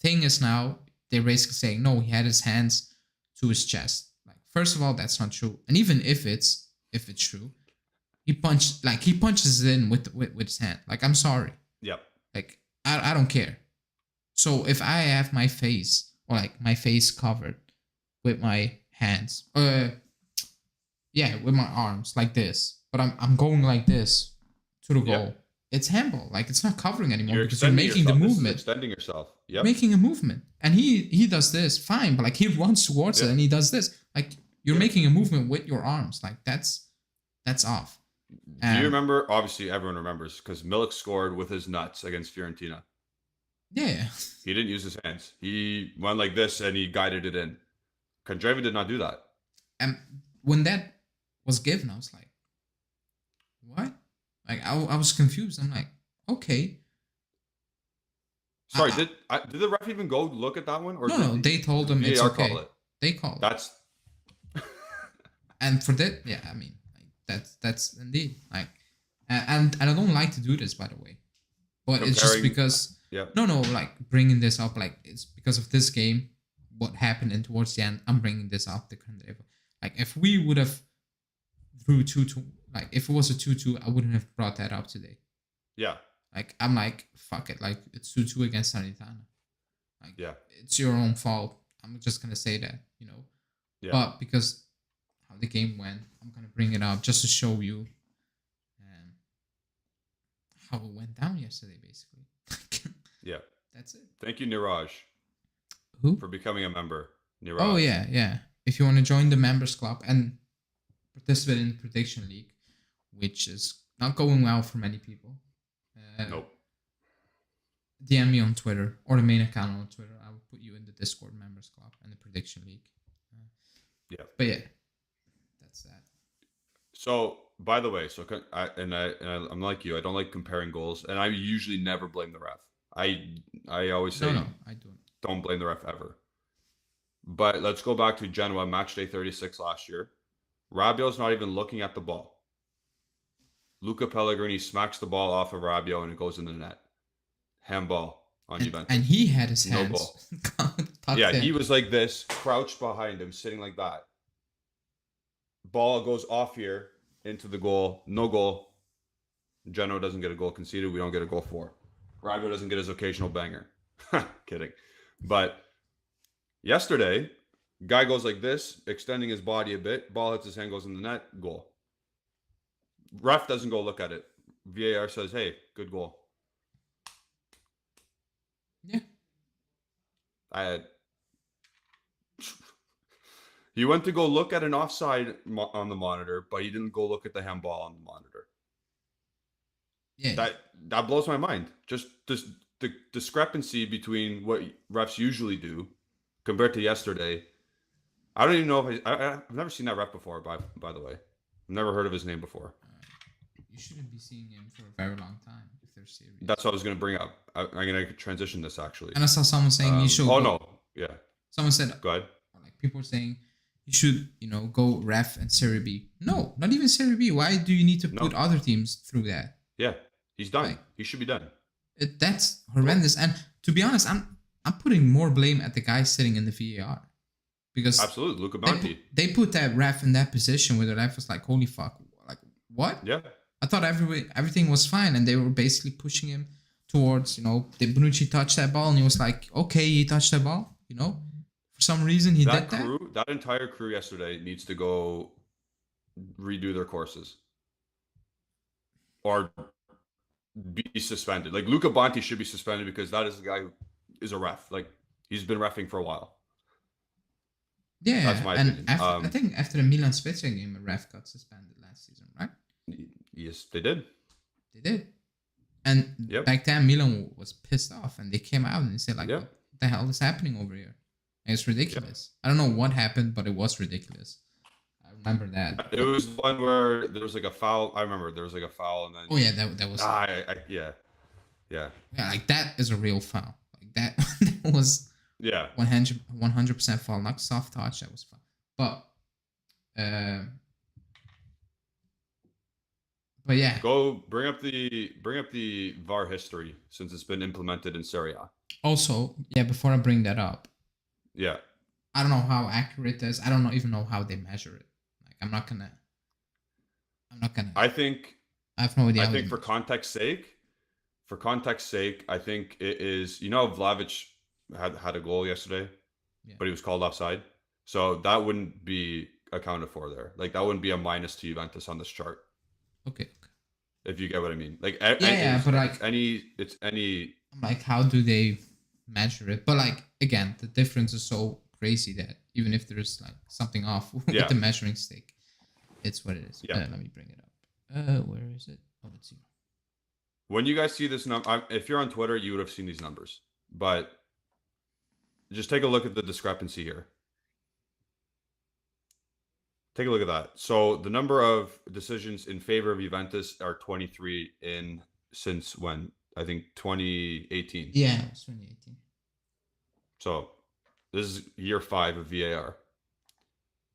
[SPEAKER 2] thing is now, they're basically saying, no, he had his hands to his chest. Like, first of all, that's not true. And even if it's true, he punches it in with his hand. Like, I'm sorry.
[SPEAKER 1] Yep.
[SPEAKER 2] Like, I don't care. So if I have my face, or like my face covered with my hands, with my arms like this, but I'm going like this to the goal. It's handball. Like, it's not covering anymore because you're making the movement.
[SPEAKER 1] Extending yourself. Yeah.
[SPEAKER 2] Making a movement. And he does this, fine, but like, he runs towards it and he does this. Like, you're making a movement with your arms. Like, that's off.
[SPEAKER 1] Do you remember? Obviously, everyone remembers because Milik scored with his nuts against Fiorentina.
[SPEAKER 2] Yeah.
[SPEAKER 1] He didn't use his hands. He went like this and he guided it in. Kandreva did not do that.
[SPEAKER 2] And when that was given, I was like, what? Like, I was confused. I'm like, okay.
[SPEAKER 1] Sorry, did the ref even go look at that one? Or
[SPEAKER 2] no, they told him it's okay. They called.
[SPEAKER 1] That's.
[SPEAKER 2] And for that, yeah, I mean, like, that's indeed like, and I don't like to do this, by the way, but it's just because.
[SPEAKER 1] Yeah.
[SPEAKER 2] No, like, bringing this up, like, it's because of this game, what happened, and towards the end, I'm bringing this up. Like, if we would have drew 2-2, like, if it was a 2-2, I wouldn't have brought that up today.
[SPEAKER 1] Yeah.
[SPEAKER 2] Like, I'm like, fuck it, like, it's 2-2 against Salernitana. Like, it's your own fault. I'm just gonna say that, Yeah. But because how the game went, I'm gonna bring it up just to show you how it went down yesterday, basically.
[SPEAKER 1] Yeah.
[SPEAKER 2] That's it.
[SPEAKER 1] Thank you, Niraj.
[SPEAKER 2] Who?
[SPEAKER 1] For becoming a member. Niraj.
[SPEAKER 2] Oh, yeah. If you want to join the members club and participate in the prediction league, which is not going well for many people.
[SPEAKER 1] Nope.
[SPEAKER 2] DM me on Twitter or the main account on Twitter. I will put you in the Discord members club and the prediction league. But yeah, that's that.
[SPEAKER 1] So, by the way, I'm like you. I don't like comparing goals, and I usually never blame the ref. I always say
[SPEAKER 2] no, I
[SPEAKER 1] don't blame the ref ever. But let's go back to Genoa match day 36 last year. Rabiot's not even looking at the ball. Luca Pellegrini smacks the ball off of Rabiot and it goes in the net. Handball on Juventus.
[SPEAKER 2] And he had his hands.
[SPEAKER 1] No ball. Yeah, he was like this, crouched behind him, sitting like that. Ball goes off here into the goal. No goal. Genoa doesn't get a goal conceded. We don't get a goal for. Rabiot doesn't get his occasional banger. Kidding. But yesterday, guy goes like this, extending his body a bit. Ball hits his hand, goes in the net. Goal. Ref doesn't go look at it. VAR says, hey, good goal.
[SPEAKER 2] Yeah.
[SPEAKER 1] He went to go look at an offside on the monitor, but he didn't go look at the handball on the monitor.
[SPEAKER 2] Yeah.
[SPEAKER 1] That blows my mind. Just this the discrepancy between what refs usually do compared to yesterday. I don't even know if I've never seen that ref before. By the way, I've never heard of his name before.
[SPEAKER 2] You shouldn't be seeing him for a very long time if they're serious.
[SPEAKER 1] That's what I was going to bring up. I'm going to transition this actually.
[SPEAKER 2] And I saw someone saying you should.
[SPEAKER 1] Oh no, yeah.
[SPEAKER 2] Someone said.
[SPEAKER 1] Go ahead.
[SPEAKER 2] Like people were saying you should, go ref and Serie B. No, not even Serie B. Why do you need to put other teams through that?
[SPEAKER 1] Yeah, he's done. He should be done.
[SPEAKER 2] That's horrendous. And to be honest, I'm putting more blame at the guy sitting in the VAR. Because
[SPEAKER 1] absolutely, Luca Bonti.
[SPEAKER 2] They put that ref in that position where the ref was like, holy fuck, like what?
[SPEAKER 1] Yeah.
[SPEAKER 2] I thought everything was fine, and they were basically pushing him towards, did Bonucci touch that ball? And he was like, okay, he touched that ball, For some reason, he did that.
[SPEAKER 1] That entire crew yesterday needs to go redo their courses. Or be suspended. Like, Luca Bonti should be suspended because that is the guy who is a ref. Like, he's been reffing for a while.
[SPEAKER 2] Yeah, that's my opinion. I think after the Milan Spezia game, a ref got suspended last season, right?
[SPEAKER 1] Yes, they did.
[SPEAKER 2] They did. And back then, Milan was pissed off, and they came out and they said, like, what the hell is happening over here? And it's ridiculous. I don't know what happened, but it was ridiculous. I remember that.
[SPEAKER 1] It was one where there was like a foul. I remember there was like a foul, and then
[SPEAKER 2] oh yeah, that was.
[SPEAKER 1] Yeah.
[SPEAKER 2] Like that is a real foul. Like that was.
[SPEAKER 1] Yeah.
[SPEAKER 2] 100% foul, not soft touch. That was fun. But yeah.
[SPEAKER 1] Go bring up the VAR history since it's been implemented in Serie A.
[SPEAKER 2] Also, before I bring that up.
[SPEAKER 1] Yeah.
[SPEAKER 2] I don't know how accurate it is. I don't even know how they measure it. Like I'm not gonna
[SPEAKER 1] I have
[SPEAKER 2] no idea.
[SPEAKER 1] I think for context sake, I think it is, Vlahovic had a goal yesterday, but he was called offside. So that wouldn't be accounted for there. Like that wouldn't be a minus to Juventus on this chart.
[SPEAKER 2] Okay.
[SPEAKER 1] If you get what I mean. Like
[SPEAKER 2] but like
[SPEAKER 1] it's any.
[SPEAKER 2] Like how do they measure it? But like again, the difference is so crazy that even if there's like something off with the measuring stick, it's what it is.
[SPEAKER 1] Yeah.
[SPEAKER 2] Let me bring it up. Where is it? Oh, it's here.
[SPEAKER 1] When you guys see this number, if you're on Twitter, you would have seen these numbers, but. Just take a look at the discrepancy here. Take a look at that. So the number of decisions in favor of Juventus are 23 since when? I think 2018.
[SPEAKER 2] Yeah, it was 2018.
[SPEAKER 1] So this is year 5 of VAR.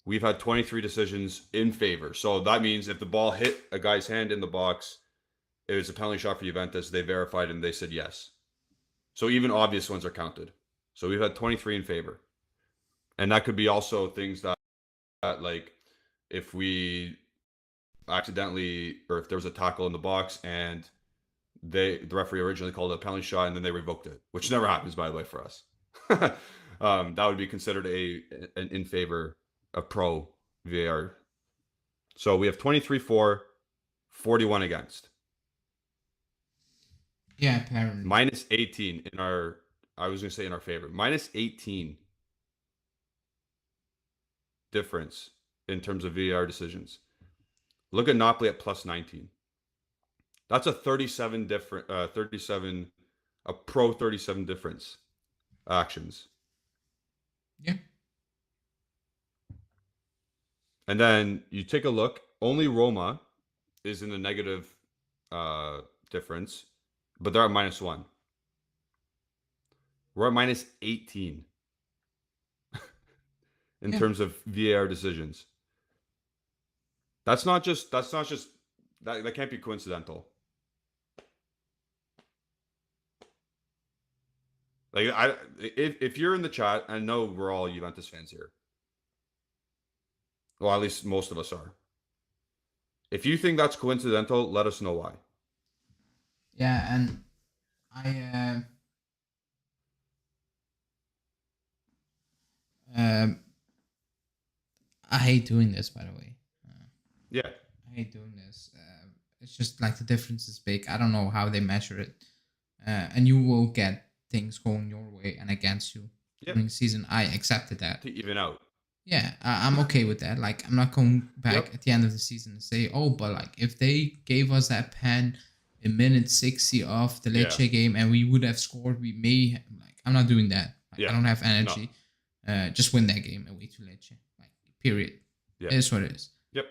[SPEAKER 1] We've had 23 decisions in favor. So that means if the ball hit a guy's hand in the box, it was a penalty shot for Juventus. They verified and they said yes. So even obvious ones are counted. So we've had 23 in favor. And that could be also things that like if we accidentally, or if there was a tackle in the box and the referee originally called it a penalty shot and then they revoked it, which never happens, by the way, for us. That would be considered an in favor of pro VAR. So we have 23 for, 41 against.
[SPEAKER 2] Yeah, apparently.
[SPEAKER 1] Minus 18 in our... I was going to say in our favor. Minus 18 difference in terms of VAR decisions. Look at Napoli at plus 19. That's a 37 difference actions.
[SPEAKER 2] Yeah.
[SPEAKER 1] And then you take a look. Only Roma is in the negative difference, but they're at minus 1. We're at minus 18 in terms of VAR decisions. That can't be coincidental. Like if you're in the chat, I know we're all Juventus fans here. Well, at least most of us are. If you think that's coincidental, let us know why.
[SPEAKER 2] Yeah, and I hate doing this, by the way.
[SPEAKER 1] Yeah.
[SPEAKER 2] I hate doing this. It's just like the difference is big. I don't know how they measure it. And you will get things going your way and against you during the season. I accepted that.
[SPEAKER 1] To even out.
[SPEAKER 2] Yeah, I'm okay with that. Like, I'm not going back at the end of the season and say, oh, but like, if they gave us that pen in minute 60 of the Lecce game, and we would have scored. We may I'm not doing that. I don't have energy. No. Just win that game away to Lecce. Period. Yeah. It is what it is.
[SPEAKER 1] Yep.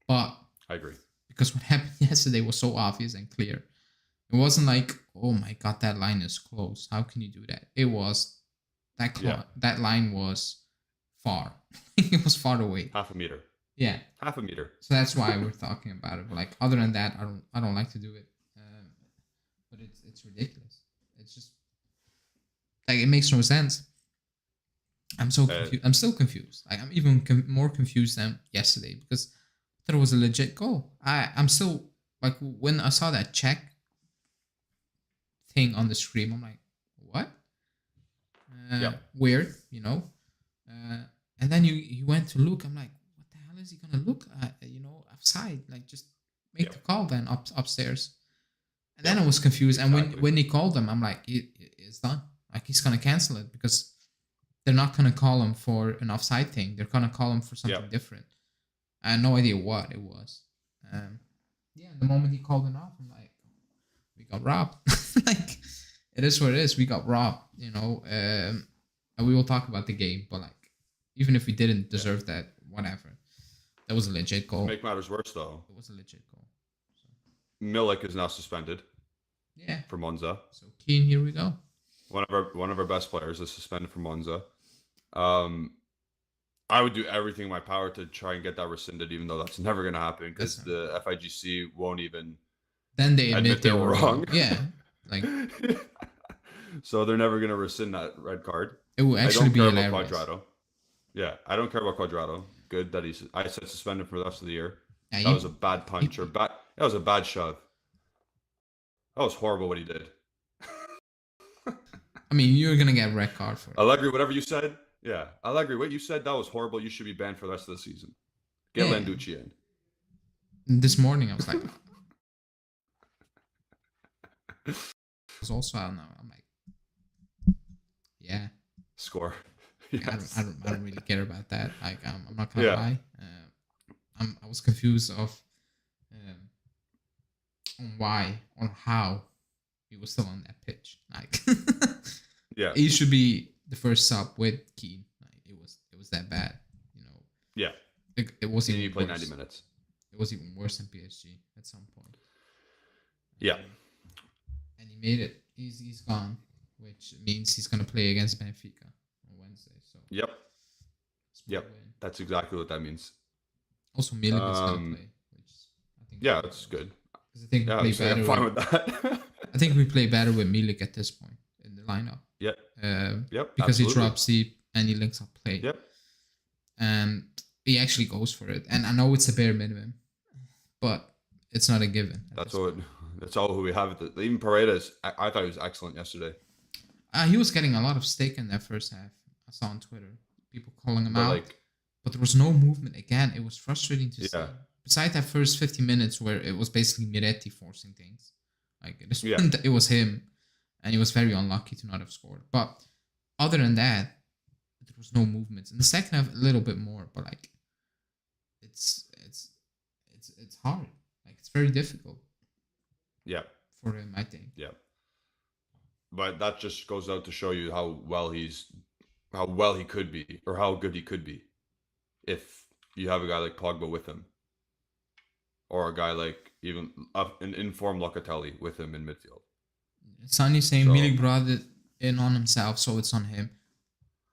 [SPEAKER 2] But
[SPEAKER 1] I agree.
[SPEAKER 2] Because what happened yesterday was so obvious and clear. It wasn't like, oh my god, that line is close. How can you do that? It was that line was far. It was far away.
[SPEAKER 1] Half a meter.
[SPEAKER 2] Yeah.
[SPEAKER 1] Half a meter.
[SPEAKER 2] So that's why we're talking about it. But like, other than that, I don't like to do it. But it's ridiculous. It's just like, it makes no sense. I'm so confused. I'm still confused. Like, I'm even more confused than yesterday because I thought it was a legit goal. I'm still like, when I saw that check thing on the screen, I'm like, what? Weird, you know. And then you went to look. I'm like, what the hell is he gonna look at? Offside. Like, just make the call then upstairs. And then I was confused. And when he called them, I'm like, it's done. Like, he's gonna cancel it because they're not gonna call him for an offside thing. They're gonna call him for something different. I had no idea what it was. The moment he called it off, I'm like, we got robbed. Like, it is what it is. We got robbed, and we will talk about the game, but like, even if we didn't deserve that, whatever. That was a legit goal.
[SPEAKER 1] To make matters worse, though,
[SPEAKER 2] it was a legit goal. So.
[SPEAKER 1] Milik is now suspended.
[SPEAKER 2] Yeah.
[SPEAKER 1] For Monza.
[SPEAKER 2] So Keane, here we go.
[SPEAKER 1] One of our best players is suspended for Monza. I would do everything in my power to try and get that rescinded, even though that's never going to happen because the FIGC won't even.
[SPEAKER 2] Then they admit they were wrong. Yeah, like.
[SPEAKER 1] So they're never going to rescind that red card.
[SPEAKER 2] It will actually be hilarious.
[SPEAKER 1] About Quadrado. Yeah, I don't care about Quadrado. Good that I said suspended for the rest of the year. Yeah, that was a bad punch that was a bad shove. That was horrible what he did.
[SPEAKER 2] I mean, you're gonna get a red card for it.
[SPEAKER 1] Allegri, whatever you said. Yeah, Allegri, what you said, that was horrible. You should be banned for the rest of the season. Get Landucci in.
[SPEAKER 2] This morning, I was like, it was also out now. I'm like, yeah.
[SPEAKER 1] Score.
[SPEAKER 2] Yes. I don't really care about that. Like, I'm not gonna lie. I was confused of on why or how he was still on that pitch. Like, he should be the first sub with Keane. Like, it was that bad,
[SPEAKER 1] Yeah,
[SPEAKER 2] it was even.
[SPEAKER 1] He played 90 minutes.
[SPEAKER 2] It was even worse than PSG at some point.
[SPEAKER 1] Yeah,
[SPEAKER 2] and he made it. He's gone, which means he's gonna play against Benfica on Wednesday. So
[SPEAKER 1] yep. That's exactly what that means.
[SPEAKER 2] Also, Milik is gonna play, which I think.
[SPEAKER 1] Yeah, that's good.
[SPEAKER 2] I think we play better.
[SPEAKER 1] I'm fine with that.
[SPEAKER 2] I think we play better with Milik at this point in the lineup.
[SPEAKER 1] Yeah.
[SPEAKER 2] Because he drops deep and he links up play.
[SPEAKER 1] Yep.
[SPEAKER 2] And he actually goes for it. And I know it's a bare minimum, but it's not a given.
[SPEAKER 1] That's all who we have. Even Paredes, I thought he was excellent yesterday.
[SPEAKER 2] He was getting a lot of stick in that first half. I saw on Twitter people calling him out. But there was no movement. Again, it was frustrating to see. Besides that first 50 minutes where it was basically Miretti forcing things. Like, it was him. And he was very unlucky to not have scored. But other than that, there was no movements. In the second half, a little bit more. But like, it's hard. Like, it's very difficult.
[SPEAKER 1] Yeah.
[SPEAKER 2] For him, I think.
[SPEAKER 1] Yeah. But that just goes out to show you how well he could be, or how good he could be, if you have a guy like Pogba with him, or a guy like even an informed Locatelli with him in midfield.
[SPEAKER 2] Sonny's saying Milik brought it in on himself, so it's on him.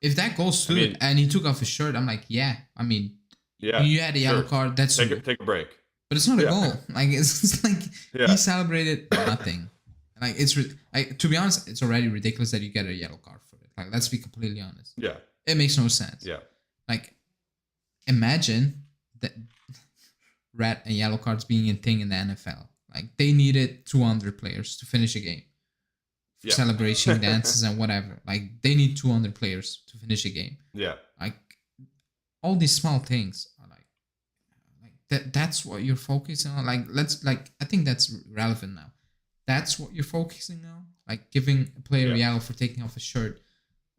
[SPEAKER 2] If that goes through and he took off his shirt, I'm like, yeah. I mean, you had a yellow card. That's
[SPEAKER 1] take a break.
[SPEAKER 2] But it's not a goal. Like, it's like he celebrated nothing. Like, to be honest, it's already ridiculous that you get a yellow card for it. Like, let's be completely honest.
[SPEAKER 1] Yeah.
[SPEAKER 2] It makes no sense.
[SPEAKER 1] Yeah.
[SPEAKER 2] Like, imagine that red and yellow cards being a thing in the NFL. Like, they needed 200 players to finish a game. For celebration dances and whatever. Like, they need 200 players to finish a game.
[SPEAKER 1] Yeah.
[SPEAKER 2] Like, all these small things are like that's what you're focusing on. Like, I think that's relevant now. That's what you're focusing on. Like, giving a player a yellow for taking off his shirt.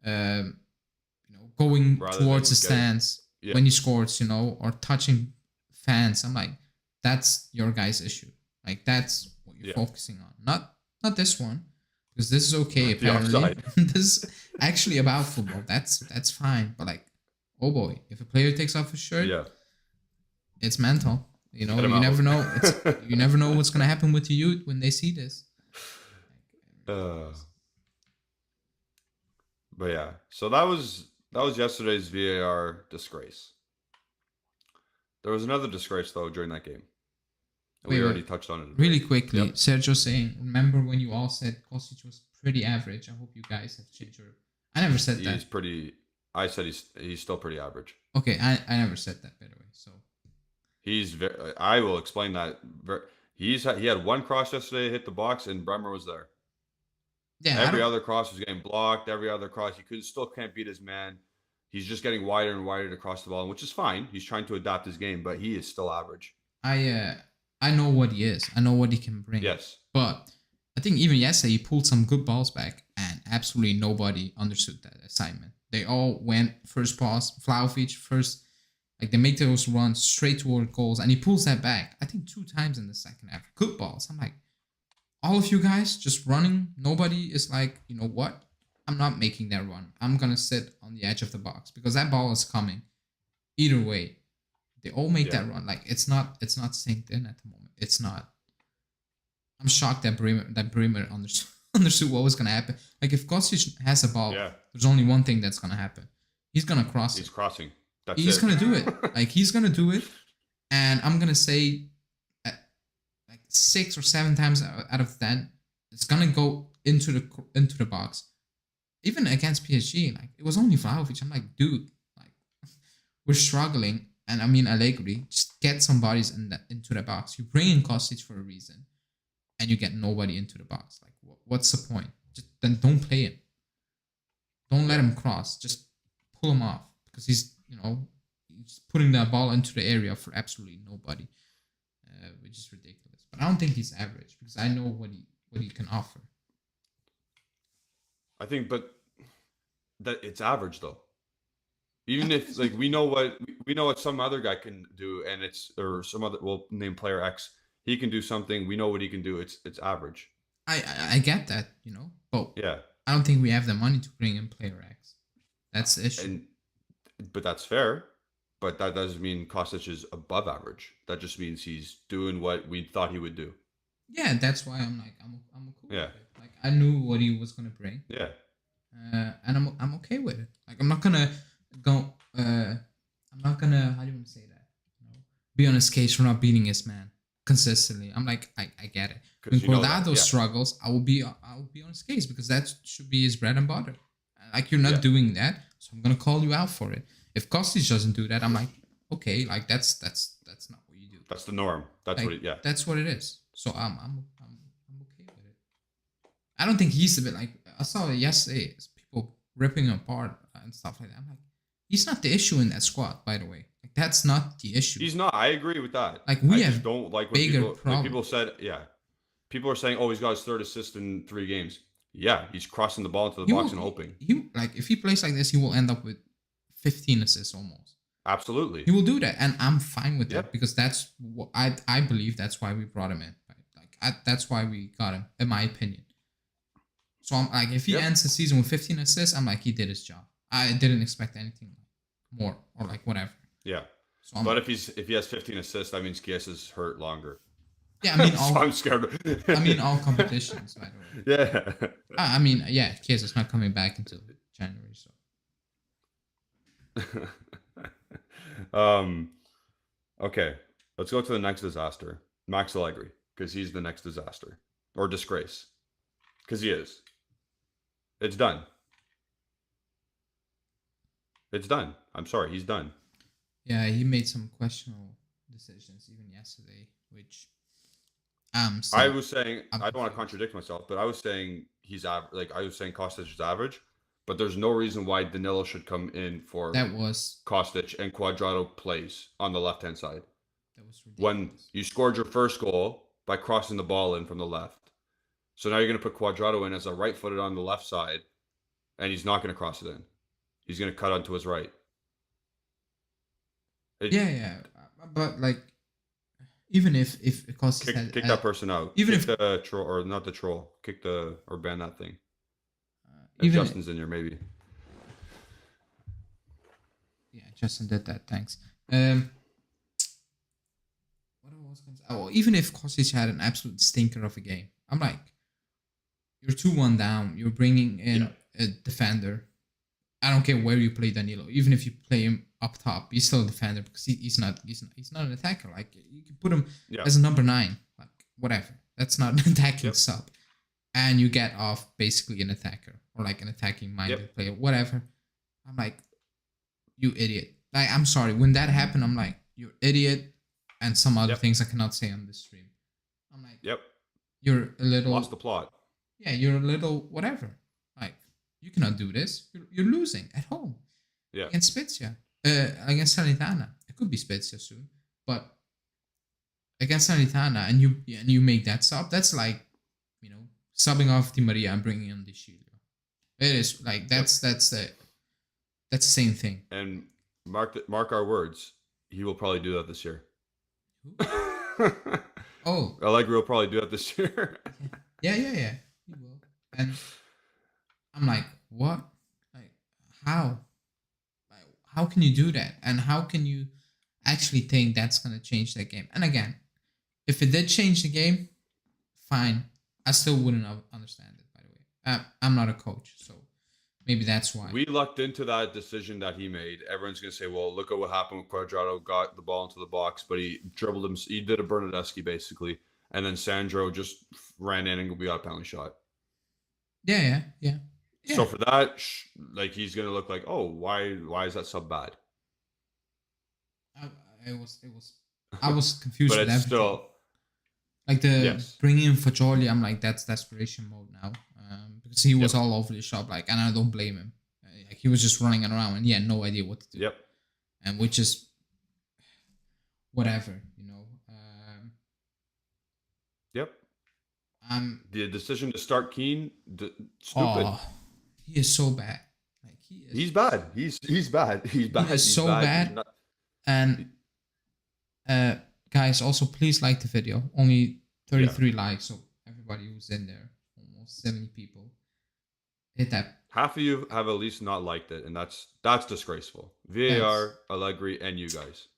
[SPEAKER 2] Going rather towards the stands when he scores, or touching fans. I'm like, that's your guy's issue. Like that's what you're
[SPEAKER 1] Yeah.
[SPEAKER 2] focusing on, not this one, because this is okay
[SPEAKER 1] The
[SPEAKER 2] apparently.
[SPEAKER 1] offside.
[SPEAKER 2] This is actually about football. That's fine. But like, oh boy, if a player takes off his shirt,
[SPEAKER 1] Yeah.
[SPEAKER 2] it's mental. You know,
[SPEAKER 1] Get him
[SPEAKER 2] you never
[SPEAKER 1] out.
[SPEAKER 2] know. You never know what's gonna happen with the youth when they see this.
[SPEAKER 1] Uh, but yeah, so that was yesterday's VAR disgrace. There was another disgrace though during that game. And we already touched on it.
[SPEAKER 2] Really quickly,
[SPEAKER 1] Yep.
[SPEAKER 2] Sergio saying, remember when you all said Kostic was pretty average? I hope you guys have changed your. I never said that.
[SPEAKER 1] He's pretty. I said he's still pretty average.
[SPEAKER 2] Okay, I never said that, by the way. So
[SPEAKER 1] He's very. I will explain that. He had one cross yesterday, hit the box, and Bremer was there.
[SPEAKER 2] yeah,
[SPEAKER 1] Every other cross was getting blocked. Every other cross, still can't beat his man. He's just getting wider and wider to cross the ball, which is fine. He's trying to adapt his game, but he is still average.
[SPEAKER 2] I know what he is. I know what he can bring.
[SPEAKER 1] Yes.
[SPEAKER 2] But I think even yesterday he pulled some good balls back, and absolutely nobody understood that assignment. They all went first pass, Vlahovic first, like they make those runs straight toward goals, and he pulls that back. I think 2 times in the second half. Good balls. I'm like, all of you guys just running. Nobody is like, you know what? I'm not making that run. I'm gonna sit on the edge of the box because that ball is coming. Either way, they all make that run. Like it's not synced in at the moment. It's not. I'm shocked that Bremer understood what was gonna happen. Like if Kostic has a ball, there's only one thing that's gonna happen. He's gonna cross it.
[SPEAKER 1] He's crossing.
[SPEAKER 2] He's gonna do it. Like he's gonna do it, and I'm gonna say, like 6 or 7 times out of 10, it's gonna go into the box. Even against PSG, like it was only Vlahovic. I'm like, dude, like we're struggling, and I mean Allegri, just get some bodies into the box. You bring in Kostic for a reason, and you get nobody into the box. Like, what's the point? Just then don't play him. Don't let him cross. Just pull him off because he's putting that ball into the area for absolutely nobody, which is ridiculous. But I don't think he's average because I know what he can offer.
[SPEAKER 1] I think, but that it's average though. Even if like we know what some other guy can do, and or some other, we'll name player X. He can do something. We know what he can do. It's average.
[SPEAKER 2] I get that, but
[SPEAKER 1] yeah,
[SPEAKER 2] I don't think we have the money to bring in player X. That's the issue.
[SPEAKER 1] But that's fair. But that doesn't mean Kostic is above average. That just means he's doing what we thought he would do.
[SPEAKER 2] Yeah, that's why I'm cool
[SPEAKER 1] yeah.
[SPEAKER 2] with it. Like I knew what he was gonna bring.
[SPEAKER 1] Yeah.
[SPEAKER 2] And I'm okay with it. Like I'm not gonna go. I'm not gonna. How do you want to say that? Be on his case for not beating his man consistently. I'm like, I get it. When Guardado struggles, I will be on his case because that should be his bread and butter. Like you're not doing that, so I'm gonna call you out for it. If Kostic doesn't do that, I'm like, okay, like that's not what you do.
[SPEAKER 1] That's the norm. That's
[SPEAKER 2] like,
[SPEAKER 1] what
[SPEAKER 2] that's what it is. So I'm okay with it. I don't think he's a bit like I saw it yesterday. People ripping him apart and stuff like that. I'm like, he's not the issue in that squad, by the way. Like that's not the issue.
[SPEAKER 1] He's not. I agree with that.
[SPEAKER 2] Like we
[SPEAKER 1] just don't like when
[SPEAKER 2] bigger
[SPEAKER 1] problems. Like people said, people are saying, oh, he's got his 3rd assist in 3 games. Yeah, he's crossing the ball into the box and hoping.
[SPEAKER 2] If he plays like this, he will end up with 15 assists almost.
[SPEAKER 1] Absolutely.
[SPEAKER 2] He will do that, and I'm fine with that because that's what I believe that's why we brought him in. Right? Like that's why we got him, in my opinion. So I'm like, if he ends the season with 15 assists, I'm like, he did his job. I didn't expect anything more or like whatever.
[SPEAKER 1] Yeah.
[SPEAKER 2] So
[SPEAKER 1] but if he has 15 assists, that means Kies is hurt longer.
[SPEAKER 2] Yeah, I mean,
[SPEAKER 1] so I'm scared.
[SPEAKER 2] all competitions, by the way.
[SPEAKER 1] Yeah.
[SPEAKER 2] I mean, Kies is not coming back until January, so.
[SPEAKER 1] Okay, let's go to the next disaster. Max Allegri, because he's the next disaster or disgrace. Because he is. It's done. It's done. I'm sorry, he's done.
[SPEAKER 2] Yeah, he made some questionable decisions even yesterday, which
[SPEAKER 1] I was saying I don't want to contradict myself, but I was saying he's average. Like I was saying, Kostic is average, but there's no reason why Danilo should come in for Kostic and Cuadrado plays on the left-hand side.
[SPEAKER 2] That was ridiculous.
[SPEAKER 1] When you scored your first goal by crossing the ball in from the left, so now you're going to put Cuadrado in as a right-footed on the left side, and he's not going to cross it in. He's going to cut onto his right.
[SPEAKER 2] But like, even if Kostic had
[SPEAKER 1] Kick that person out.
[SPEAKER 2] even
[SPEAKER 1] Kick
[SPEAKER 2] if
[SPEAKER 1] the troll, or not the troll. Kick the, or ban that thing. If
[SPEAKER 2] even
[SPEAKER 1] Justin's in there, maybe.
[SPEAKER 2] yeah, Justin did that. Thanks. What I was going to say? Oh, even if Kostic had an absolute stinker of a game, I'm like, you're 2-1 down. You're bringing in a defender. I don't care where you play Danilo. Even if you play him up top, he's still a defender because he's not an attacker. Like you can put him as a number 9, like whatever. That's not an attacking sub, and you get off basically an attacker or like an attacking minded player, whatever. I'm like, you idiot. Like I'm sorry when that happened. I'm like, you idiot, and some other things I cannot say on this stream. I'm like, you're a little
[SPEAKER 1] lost the plot.
[SPEAKER 2] Yeah, you're a little whatever. Like you cannot do this. You're losing at home. Against Spezia. Against Salernitana. It could be Spezia soon, but against Salernitana, and you make that sub. That's like, subbing off Di Maria and bringing in Di Chilio. It is like that's the same thing.
[SPEAKER 1] And mark our words. He will probably do that this year.
[SPEAKER 2] Oh,
[SPEAKER 1] Allegri will probably do that this year.
[SPEAKER 2] Yeah. He will. And I'm like, what? Like, how? Like, how can you do that? And how can you actually think that's gonna change that game? And again, if it did change the game, fine. I still wouldn't understand it. By the way, I'm not a coach, so maybe that's why.
[SPEAKER 1] We lucked into that decision that he made. Everyone's going to say, well, look at what happened with Cuadrado. Got the ball into the box, but he dribbled him. He did a Bernardeschi, basically. And then Sandro just ran in and we got a penalty shot.
[SPEAKER 2] Yeah.
[SPEAKER 1] So for that, like, he's going to look like, oh, why is that sub bad?
[SPEAKER 2] I was confused
[SPEAKER 1] but
[SPEAKER 2] with
[SPEAKER 1] it's
[SPEAKER 2] everything.
[SPEAKER 1] Still...
[SPEAKER 2] Like bringing in Fagioli, I'm like, that's desperation mode now. Because he was all over the shop, like, and I don't blame him. Like he was just running around and he had no idea what to do. And which is whatever,
[SPEAKER 1] The decision to start Keane, stupid.
[SPEAKER 2] Oh, he is so bad. Like
[SPEAKER 1] he's bad. He's bad. He's bad.
[SPEAKER 2] He's so bad. And guys, also please like the video. Only 33 likes, so everybody who's in there, almost 70 people, hit that.
[SPEAKER 1] Half of you have at least not liked it, and that's disgraceful. VAR, Allegri, and you guys.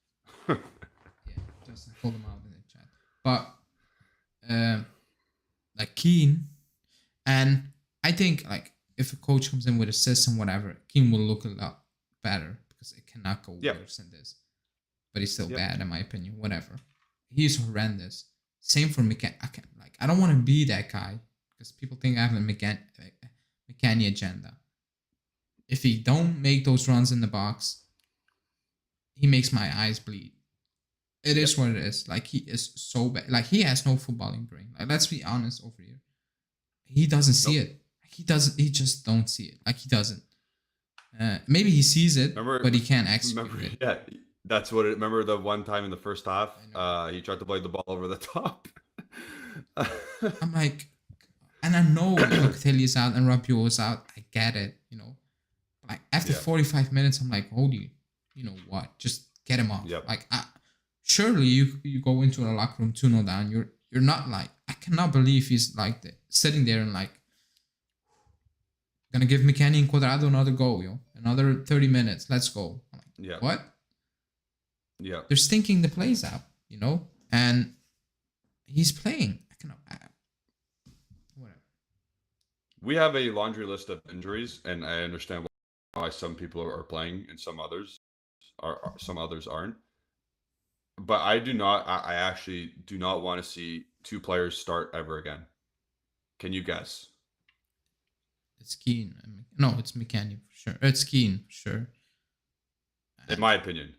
[SPEAKER 2] Just pull them out in the chat. But like Keane, and I think like if a coach comes in with a system, whatever, Keane will look a lot better because it cannot go worse than this. But he's still bad in my opinion. Whatever, he's horrendous. Same for McCann. I don't want to be that guy because people think I have a McCanny agenda. If he don't make those runs in the box, he makes my eyes bleed. It is what it is. Like he is so bad. Like he has no footballing brain. Like let's be honest over here. He doesn't see it. He doesn't. He just don't see it. Like he doesn't. Maybe he sees it, but he can't execute it.
[SPEAKER 1] Yeah, that's what it. Remember the one time in the first half, he tried to play the ball over the top.
[SPEAKER 2] I'm like, and I know Locatelli is out and Rabiot is out. I get it, Like after 45 minutes, I'm like, holy, you know what? Just get him off. Like, surely you go into a locker room 2-0 down. You're not like, I cannot believe he's like sitting there and like, gonna give McKennie and Cuadrado another go, another 30 minutes. Let's go. I'm like, what?
[SPEAKER 1] Yeah.
[SPEAKER 2] They're stinking the plays out, and he's playing. I cannot. Whatever.
[SPEAKER 1] We have a laundry list of injuries, and I understand why some people are playing and some others aren't. But I actually do not want to see 2 players start ever again. Can you guess?
[SPEAKER 2] It's Keane. No, it's McKennie for sure. It's Keane for sure.
[SPEAKER 1] In my opinion.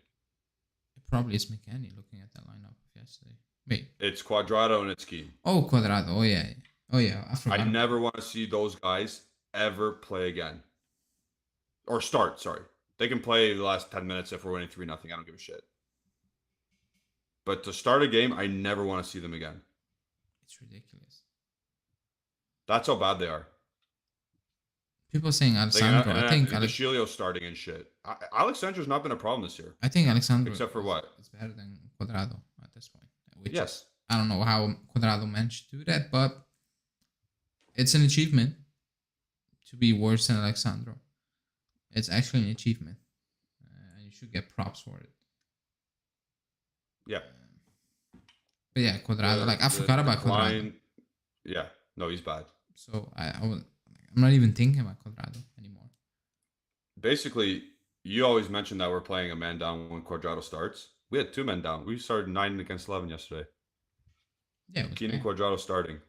[SPEAKER 2] It probably is McKennie looking at that lineup yesterday. Wait.
[SPEAKER 1] It's Cuadrado and it's Keane.
[SPEAKER 2] Oh, Cuadrado. Oh, yeah. I forgot.
[SPEAKER 1] I never want to see those guys ever play again. Or start, sorry. They can play the last 10 minutes if we're winning 3-0. I don't give a shit. But to start a game, I never want to see them again.
[SPEAKER 2] It's ridiculous.
[SPEAKER 1] That's how bad they are.
[SPEAKER 2] People are saying Alessandro. I think
[SPEAKER 1] Chilio starting and shit. Alexandro's not been a problem this year.
[SPEAKER 2] I think Alessandro,
[SPEAKER 1] except for what?
[SPEAKER 2] It's better than Cuadrado at this point. which
[SPEAKER 1] Yes.
[SPEAKER 2] I don't know how Cuadrado managed to do that, but it's an achievement to be worse than Alexandro. It's actually an achievement, and you should get props for it.
[SPEAKER 1] Yeah.
[SPEAKER 2] But yeah, Cuadrado. I forgot about Cuadrado.
[SPEAKER 1] Yeah. No, he's bad.
[SPEAKER 2] So I'm not even thinking about Cuadrado anymore.
[SPEAKER 1] Basically, you always mention that we're playing a man down when Cuadrado starts. We had 2 men down. We started 9 against 11 yesterday.
[SPEAKER 2] Yeah, it was
[SPEAKER 1] Keane and
[SPEAKER 2] bad.
[SPEAKER 1] Cuadrado starting.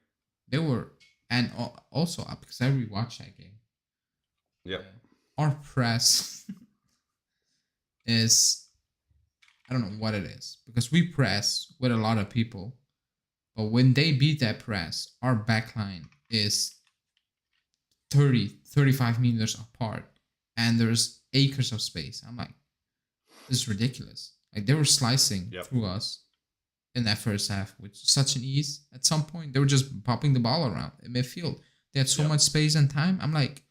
[SPEAKER 2] They were, and also because I rewatched that game.
[SPEAKER 1] Yeah.
[SPEAKER 2] Our press is, I don't know what it is, because we press with a lot of people, but when they beat that press, our backline is 35 meters apart, and there's acres of space. I'm like, this is ridiculous. Like, they were slicing through us in that first half with such an ease. At some point, they were just popping the ball around in midfield. They had so much space and time. I'm like,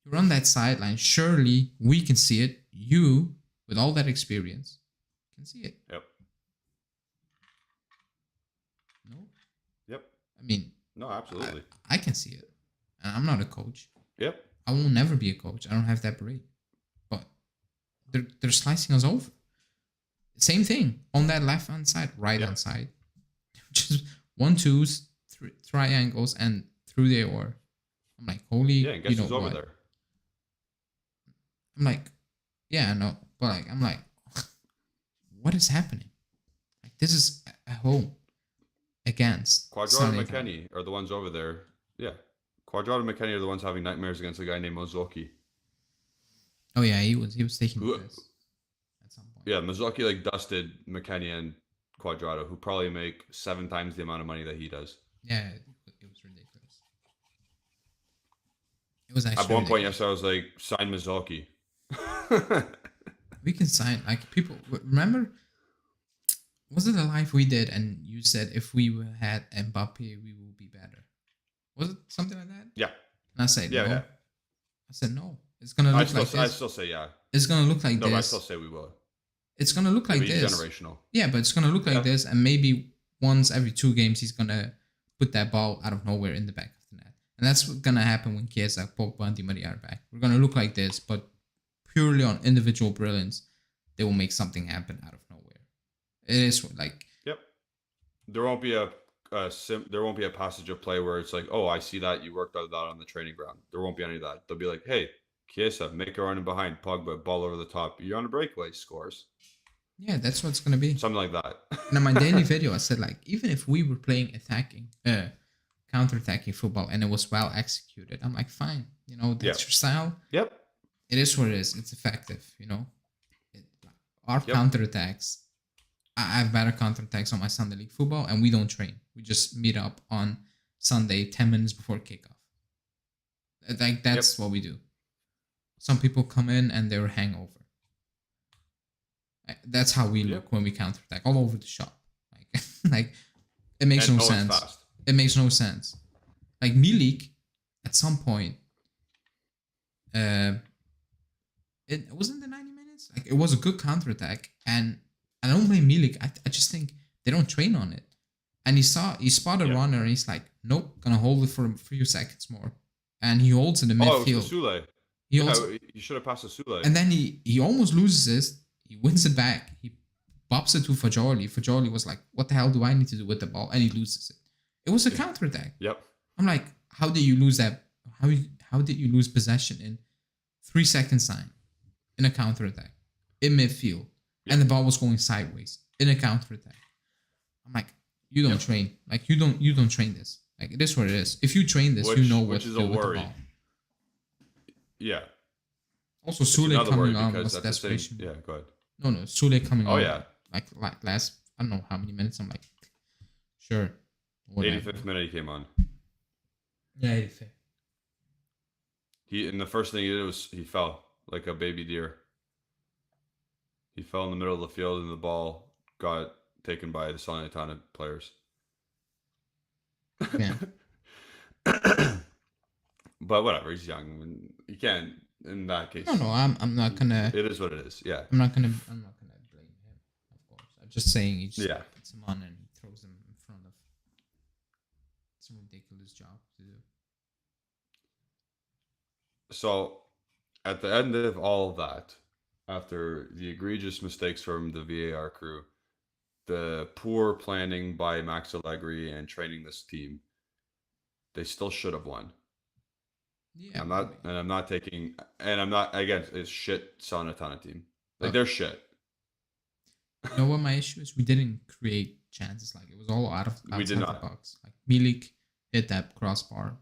[SPEAKER 2] you're on that sideline. Surely we can see it. You, with all that experience, can see it.
[SPEAKER 1] Yep.
[SPEAKER 2] No?
[SPEAKER 1] Yep.
[SPEAKER 2] I mean,
[SPEAKER 1] no, absolutely.
[SPEAKER 2] I can see it. And I'm not a coach.
[SPEAKER 1] Yep.
[SPEAKER 2] I will never be a coach. I don't have that brain. But they're slicing us over. Same thing on that left hand side, right hand side. Just 1-2s, triangles, and through the or. I'm like, holy,
[SPEAKER 1] yeah, and guess who's over
[SPEAKER 2] what?
[SPEAKER 1] there?
[SPEAKER 2] I'm like, yeah, I know, but like, I'm like, what is happening? Like, this is at home against
[SPEAKER 1] Cuadrado and McKennie are the ones over there. Yeah, Cuadrado and McKennie are the ones having nightmares against a guy named Mozoki.
[SPEAKER 2] Oh yeah, he was taking this at some point.
[SPEAKER 1] Yeah, Mozoki like dusted McKennie and Cuadrado, who probably make 7 times the amount of money that he does.
[SPEAKER 2] Yeah, it was ridiculous. It was actually
[SPEAKER 1] at one point yesterday. I was like, sign Mozoki.
[SPEAKER 2] We can sign, like, people. Remember, was it a live we did and you said if we had Mbappe we would be better? Was it something like that?
[SPEAKER 1] Yeah.
[SPEAKER 2] And I said no.
[SPEAKER 1] Yeah.
[SPEAKER 2] I said no. It's gonna look like this.
[SPEAKER 1] I still say yeah.
[SPEAKER 2] It's gonna look like this.
[SPEAKER 1] No, I still say we will.
[SPEAKER 2] It's gonna look like this.
[SPEAKER 1] Generational.
[SPEAKER 2] Yeah, but it's gonna look like this, and maybe once every 2 games he's gonna put that ball out of nowhere in the back of the net, and that's what's gonna happen when Chiesa, Pogba, and Di Maria are back. We're gonna look like this, but purely on individual brilliance, they will make something happen out of nowhere. It is like.
[SPEAKER 1] Yep. There won't be a passage of play where it's like, oh, I see that you worked out that on the training ground. There won't be any of that. They'll be like, hey, Chiesa, make a run in behind Pogba, ball over the top. You're on a breakaway, scores.
[SPEAKER 2] Yeah, that's what it's gonna be.
[SPEAKER 1] Something like that.
[SPEAKER 2] And in my daily video, I said, like, even if we were playing counter-attacking football and it was well executed, I'm like, fine, that's your style.
[SPEAKER 1] Yep.
[SPEAKER 2] It is what it is. It's effective, Our counterattacks. I have better counterattacks on my Sunday league football, and we don't train. We just meet up on Sunday 10 minutes before kickoff. Like, that's what we do. Some people come in and they're hangover. That's how we look when we counterattack all over the shop. Like it makes no sense. It makes no sense. Like Milik, at some point, it wasn't the 90 minutes. Like, it was a good counterattack, and I don't blame Milik. I just think they don't train on it. And he spotted a runner, and he's like, nope, gonna hold it for a few seconds more, and he holds it in midfield.
[SPEAKER 1] Oh, it was Sule. He should have passed to Sule.
[SPEAKER 2] And then he almost loses it. He wins it back. He bops it to Fajoli. Fajoli was like, what the hell do I need to do with the ball? And he loses it. It was a counterattack.
[SPEAKER 1] Yep.
[SPEAKER 2] I'm like, how did you lose that? How did you lose possession in 3 seconds time in a counterattack in midfield? Yep. And the ball was going sideways in a counterattack. I'm like, you don't train. Like, you don't train this. Like, it is what it is. If you train this, you know what to do with the ball.
[SPEAKER 1] Yeah.
[SPEAKER 2] Also, Sule coming on was desperation.
[SPEAKER 1] Yeah, go ahead.
[SPEAKER 2] No, Sule coming on.
[SPEAKER 1] Oh, yeah.
[SPEAKER 2] Like last, I don't know how many minutes. I'm like, sure.
[SPEAKER 1] Whatever. 85th minute he came on.
[SPEAKER 2] Yeah, 85th.
[SPEAKER 1] And the first thing he did was he fell like a baby deer. He fell in the middle of the field, and the ball got taken by the Salernitana players.
[SPEAKER 2] Yeah.
[SPEAKER 1] But whatever, he's young. He can't. In that case,
[SPEAKER 2] no, I'm not gonna.
[SPEAKER 1] It is what it is. Yeah,
[SPEAKER 2] I'm not gonna blame him. Of course, I'm just saying he just puts him on and he throws them in front of. It's a ridiculous job to do.
[SPEAKER 1] So, at the end of all of that, after the egregious mistakes from the VAR crew, the poor planning by Max Allegri and training this team, they still should have won.
[SPEAKER 2] Yeah,
[SPEAKER 1] I'm not taking, and I'm not again. It's shit selling a ton of team. Like they're shit.
[SPEAKER 2] You know what my issue is? We didn't create chances. Like it was all outside the box. Like Milik hit that crossbar,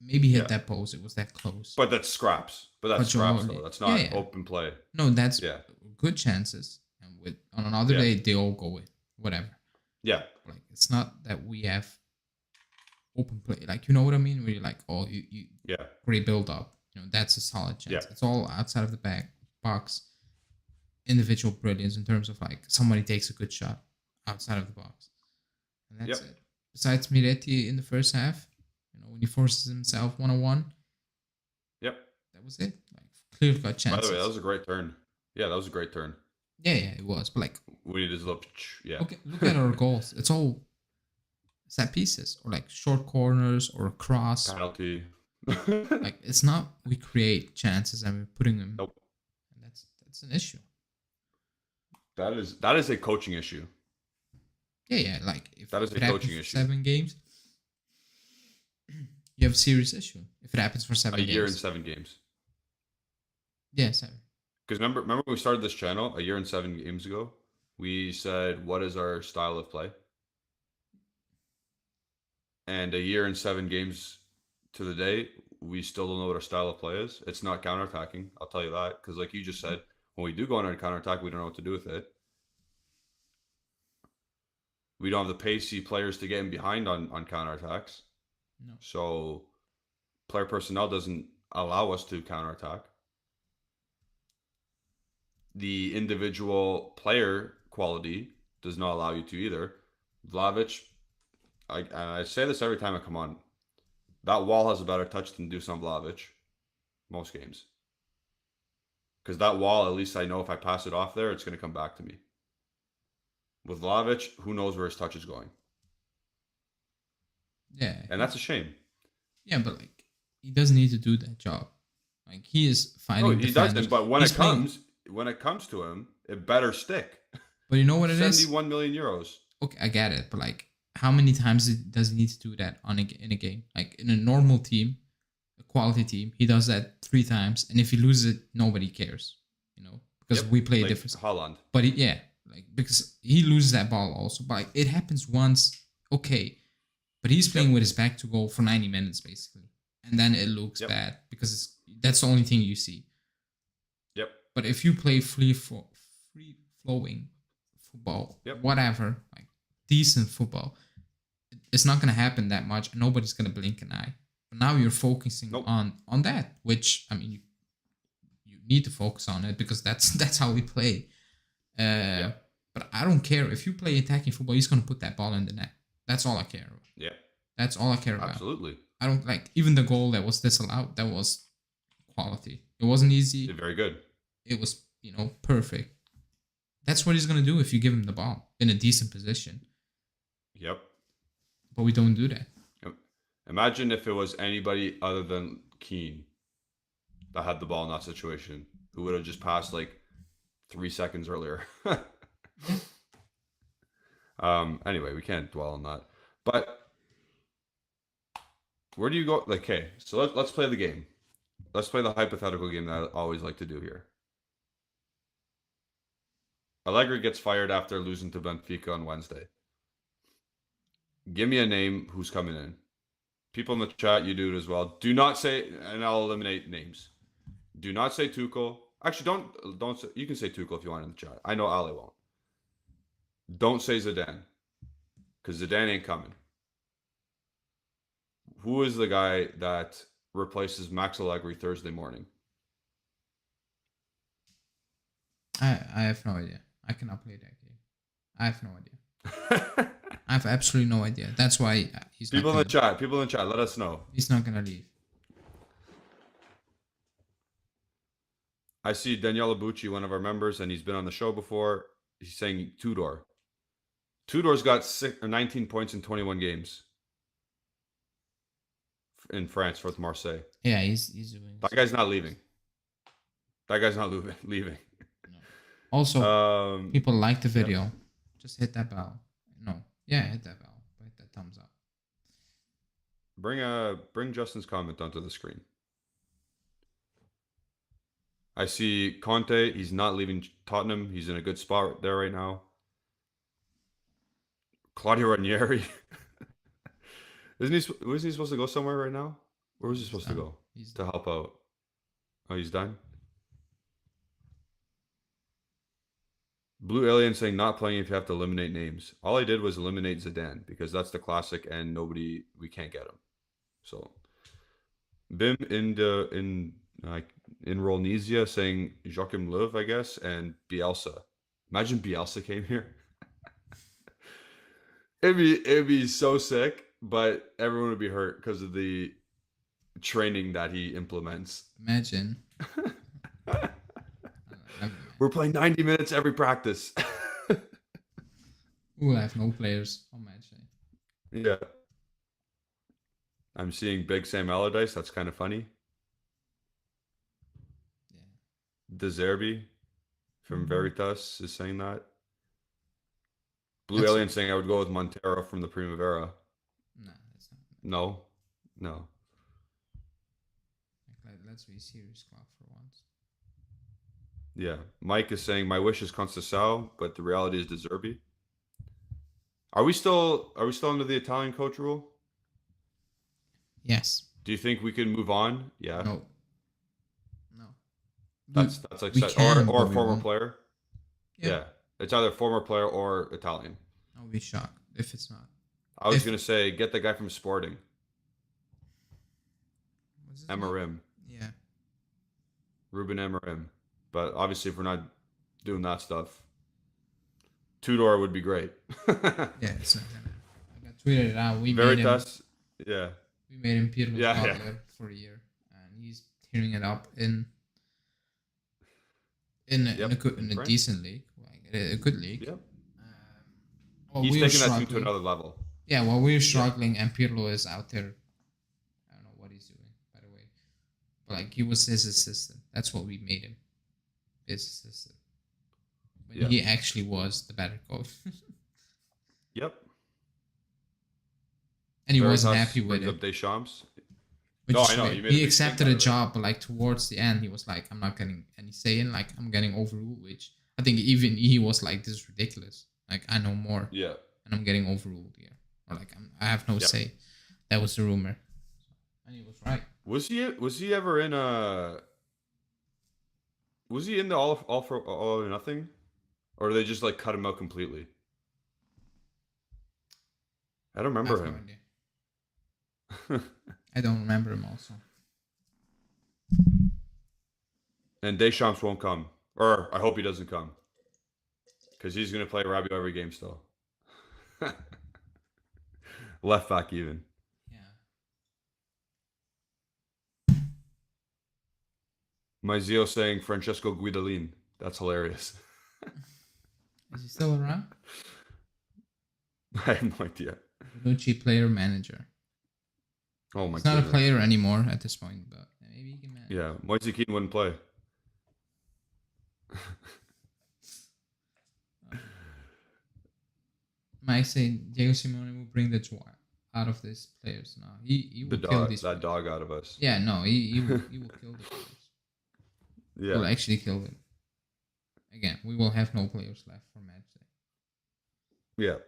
[SPEAKER 2] maybe hit that post. It was that close.
[SPEAKER 1] But that's scraps. But that's scraps though. That's not open play.
[SPEAKER 2] No, that's good chances. And on another day, they all go in. Whatever.
[SPEAKER 1] Yeah.
[SPEAKER 2] Like it's not that we have open play. Like you know what I mean? Where you're like, oh, you great build up. You know, that's a solid chance.
[SPEAKER 1] Yeah.
[SPEAKER 2] It's all outside of the box. Individual brilliance in terms of like somebody takes a good shot outside of the box, and that's it. Besides Miretti in the first half, you know, when he forces himself 1-on-1.
[SPEAKER 1] Yep.
[SPEAKER 2] That was it. Like clear cut chances.
[SPEAKER 1] By the way, that was a great turn. Yeah, that was a great turn.
[SPEAKER 2] Yeah, it was. But like
[SPEAKER 1] we need his little
[SPEAKER 2] look at our goals. It's all set pieces or like short corners or a cross.
[SPEAKER 1] Penalty.
[SPEAKER 2] Like it's not we create chances and we're putting them.
[SPEAKER 1] Nope.
[SPEAKER 2] And that's an issue.
[SPEAKER 1] That is a coaching issue.
[SPEAKER 2] Yeah. Like if
[SPEAKER 1] that is a coaching issue.
[SPEAKER 2] 7 games, you have a serious issue. If it happens for 7 games.
[SPEAKER 1] A year and 7 games.
[SPEAKER 2] Yeah, 7.
[SPEAKER 1] Because remember when we started this channel a year and 7 games ago, we said, what is our style of play? And a year and 7 games to the day, we still don't know what our style of play is. It's not counterattacking. I'll tell you that. Because like you just said, when we do go on a counterattack, we don't know what to do with it. We don't have the pacey players to get in behind on counterattacks.
[SPEAKER 2] No.
[SPEAKER 1] So player personnel doesn't allow us to counterattack. The individual player quality does not allow you to either. Vlahovic, I say this every time I come on. That wall has a better touch than Dusan Vlahovic most games. Because that wall, at least I know if I pass it off there, it's going to come back to me. With Vlahovic, who knows where his touch is going?
[SPEAKER 2] Yeah.
[SPEAKER 1] And that's a shame.
[SPEAKER 2] Yeah, but like he doesn't need to do that job. Like he is fighting.
[SPEAKER 1] No, he doesn't. But when it comes to him, it better stick.
[SPEAKER 2] But you know what it is?
[SPEAKER 1] 71 million euros.
[SPEAKER 2] Okay, I get it. But like, how many times does he need to do that in a game? Like in a normal team, a quality team, he does that 3 times, and if he loses it, nobody cares. You know, because we play
[SPEAKER 1] like
[SPEAKER 2] different.
[SPEAKER 1] Holland.
[SPEAKER 2] But because he loses that ball also. But like, it happens once, okay. But he's playing with his back to goal for 90 minutes basically, and then it looks bad because that's the only thing you see.
[SPEAKER 1] Yep.
[SPEAKER 2] But if you play free flowing football, whatever, like decent football, it's not going to happen that much. Nobody's going to blink an eye. But now you're focusing on that, which I mean, you need to focus on it because that's how we play. But I don't care if you play attacking football. He's going to put that ball in the net. That's all I care about.
[SPEAKER 1] Yeah.
[SPEAKER 2] That's all I care about.
[SPEAKER 1] Absolutely.
[SPEAKER 2] I don't like even the goal that was disallowed. That was quality. It wasn't easy.
[SPEAKER 1] Very good.
[SPEAKER 2] It was, perfect. That's what he's going to do if you give him the ball in a decent position.
[SPEAKER 1] Yep.
[SPEAKER 2] But we don't do that.
[SPEAKER 1] Imagine if it was anybody other than Keane that had the ball in that situation, who would have just passed like 3 seconds earlier. Anyway, we can't dwell on that. But where do you go? Like, okay, so let's play the game. Let's play the hypothetical game that I always like to do here. Allegri gets fired after losing to Benfica on Wednesday. Give me a name who's coming in. People in the chat, you do it as well. Do not say, and I'll eliminate names. Do not say Tuchel. Actually, don't say, you can say Tuchel if you want in the chat. I know Ali won't. Don't say Zidane, because Zidane ain't coming. Who is the guy that replaces Max Allegri Thursday morning?
[SPEAKER 2] I have no idea. I cannot play that game. I have no idea. I have absolutely no idea. That's why he's
[SPEAKER 1] people in the chat. People in the chat, let us know.
[SPEAKER 2] He's not gonna leave.
[SPEAKER 1] I see Daniele Bucci, one of our members, and he's been on the show before. He's saying Tudor. Tudor's got 19 points in 21 games in France with Marseille.
[SPEAKER 2] Yeah, he's doing.
[SPEAKER 1] That guy's not leaving. That guy's not leaving.
[SPEAKER 2] No. Also, people like the video. Yeah. Just hit that bell. No, yeah, hit that bell. Hit that thumbs up.
[SPEAKER 1] Bring Justin's comment onto the screen. I see Conte. He's not leaving Tottenham. He's in a good spot there right now. Claudio Ranieri. Wasn't he supposed to go somewhere right now? Where was he supposed to go? To help out. Oh, he's done? Blue Alien saying not playing if you have to eliminate names. All I did was eliminate Zidane because that's the classic and we can't get him. So Bim in Rolnesia saying Joachim Löw, I guess, and Bielsa. Imagine Bielsa came here. It'd be so sick, but everyone would be hurt because of the training that he implements.
[SPEAKER 2] Imagine.
[SPEAKER 1] We're playing 90 minutes every practice.
[SPEAKER 2] We'll have no players on match day.
[SPEAKER 1] Yeah. I'm seeing Big Sam Allardyce. That's kind of funny. Yeah. De Zerbi from Veritas is saying that. Blue Alien saying I would go with Montero from the Primavera.
[SPEAKER 2] No, that's not.
[SPEAKER 1] No.
[SPEAKER 2] Let's be serious, Clark, for once.
[SPEAKER 1] Yeah. Mike is saying my wish is Conceição, but the reality is De Zerbi. Are we still under the Italian coach rule?
[SPEAKER 2] Yes.
[SPEAKER 1] Do you think we can move on? Yeah.
[SPEAKER 2] No.
[SPEAKER 1] That's like set, or a former player. Yeah. It's either former player or Italian.
[SPEAKER 2] I'll be shocked if it's not.
[SPEAKER 1] I was gonna say get the guy from Sporting. Amorim.
[SPEAKER 2] Yeah.
[SPEAKER 1] Ruben Amorim. But obviously, if we're not doing that stuff, Tudor would be great.
[SPEAKER 2] Yeah, it's not gonna. I got tweeted it out.
[SPEAKER 1] Veritas.
[SPEAKER 2] Yeah. We made him Pirlo for a year, and he's tearing it up in a decent league, like a good league.
[SPEAKER 1] Yep. He's taking that team to another level.
[SPEAKER 2] Yeah, while we're struggling, and Pirlo is out there. I don't know what he's doing, by the way, but like he was his assistant. That's what we made him, his assistant. When he actually was the better coach.
[SPEAKER 1] Yep.
[SPEAKER 2] And he wasn't happy with it.
[SPEAKER 1] Deschamps.
[SPEAKER 2] I know. He accepted a job, but like towards the end, he was like, "I'm not getting any say in. Like I'm getting overruled." Which I think even he was like, "This is ridiculous. Like I know more.
[SPEAKER 1] Yeah.
[SPEAKER 2] And I'm getting overruled here, or like I have no say." That was the rumor, and he was right.
[SPEAKER 1] Was he ever in a? Was he in the all or nothing, or did they just like cut him out completely? I don't remember him.
[SPEAKER 2] I don't remember him also.
[SPEAKER 1] And Deschamps won't come. Or I hope he doesn't come. Because he's going to play Rabiot every game still. Left back even.
[SPEAKER 2] Yeah.
[SPEAKER 1] Maizio saying Francesco Guidolin. That's hilarious.
[SPEAKER 2] Is he still around?
[SPEAKER 1] I have no idea.
[SPEAKER 2] Bonucci player manager.
[SPEAKER 1] Oh my god.
[SPEAKER 2] He's not a player anymore at this point, but maybe he can manage.
[SPEAKER 1] Yeah, Moise Keane wouldn't play.
[SPEAKER 2] Mike saying Diego Simeone will bring the joy out of these players now. He will kill these players.
[SPEAKER 1] Dog out of us.
[SPEAKER 2] Yeah, no, he will kill the players. Yeah. He will actually kill them. Again, we will have no players left for match day.
[SPEAKER 1] Yeah.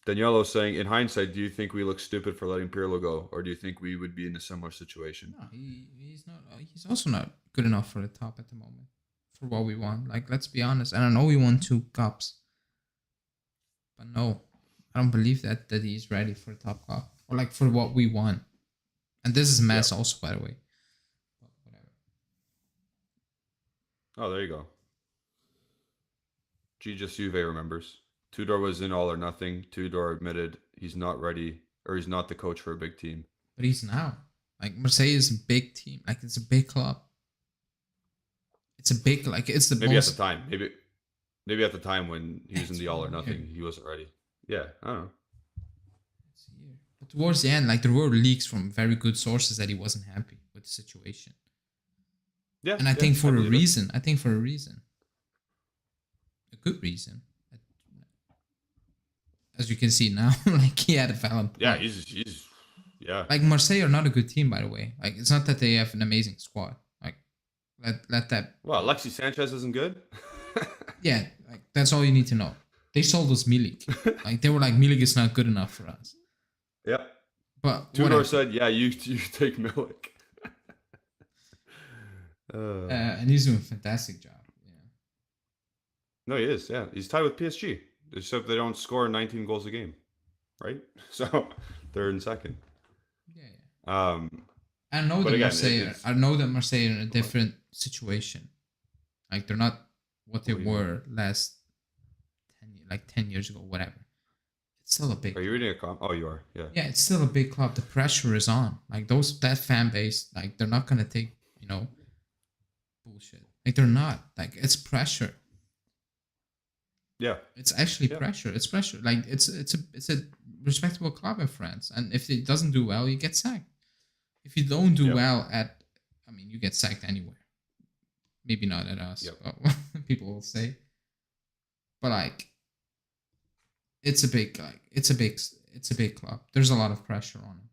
[SPEAKER 1] Daniello saying, in hindsight, do you think we look stupid for letting Pirlo go, or do you think we would be in a similar situation?
[SPEAKER 2] No, he's not. He's also not good enough for the top at the moment for what we want. Like, let's be honest. And I know we won 2 cups, but no, I don't believe that he's ready for the top cup or like for what we want. And this is a mess, also, by the way. But whatever.
[SPEAKER 1] Oh, there you go. Just Juve remembers. Tudor was in all or nothing. Tudor admitted he's not ready, or he's not the coach for a big team.
[SPEAKER 2] But he's now. Like, Marseille is a big team. Like, it's a big club. It's a big, like, it's the
[SPEAKER 1] maybe
[SPEAKER 2] most...
[SPEAKER 1] at the time. Maybe at the time when he was in
[SPEAKER 2] It's
[SPEAKER 1] the all or
[SPEAKER 2] really weird.
[SPEAKER 1] nothing, he wasn't ready. Yeah, I don't know.
[SPEAKER 2] It's here. But towards the end, like there were leaks from very good sources that he wasn't happy with the situation.
[SPEAKER 1] Yeah,
[SPEAKER 2] And I
[SPEAKER 1] yeah,
[SPEAKER 2] think for a
[SPEAKER 1] believe it.
[SPEAKER 2] reason. I think for a reason. A good reason. As you can see now, like he had a valid point.
[SPEAKER 1] Yeah, he's yeah.
[SPEAKER 2] Like Marseille are not a good team, by the way. Like it's not that they have an amazing squad. Like let that.
[SPEAKER 1] Well, Alexis Sanchez isn't good.
[SPEAKER 2] Yeah, like that's all you need to know. They sold us Milik. Like they were like Milik is not good enough for us.
[SPEAKER 1] Yeah.
[SPEAKER 2] But
[SPEAKER 1] Tudor said, "Yeah, you take Milik."
[SPEAKER 2] And he's doing a fantastic job. Yeah.
[SPEAKER 1] No, he is. Yeah, he's tied with PSG, except they don't score 19 goals a game, right? So they're in second.
[SPEAKER 2] Yeah, yeah. I know that Marseille. I know that Marseille are in a different situation. Like they're not what they were last 10 years ago, whatever. It's still a big.
[SPEAKER 1] Are you reading a comment? Oh, you are. Yeah.
[SPEAKER 2] Yeah, it's still a big club. The pressure is on. Like that fan base, like they're not gonna take bullshit. Like they're not. Like it's pressure.
[SPEAKER 1] Yeah.
[SPEAKER 2] It's actually pressure. It's pressure. Like it's a respectable club in France, and if it doesn't do well, you get sacked. If you don't do well you get sacked anywhere. Maybe not at us, but people will say. But like, it's a big club. There's a lot of pressure on him.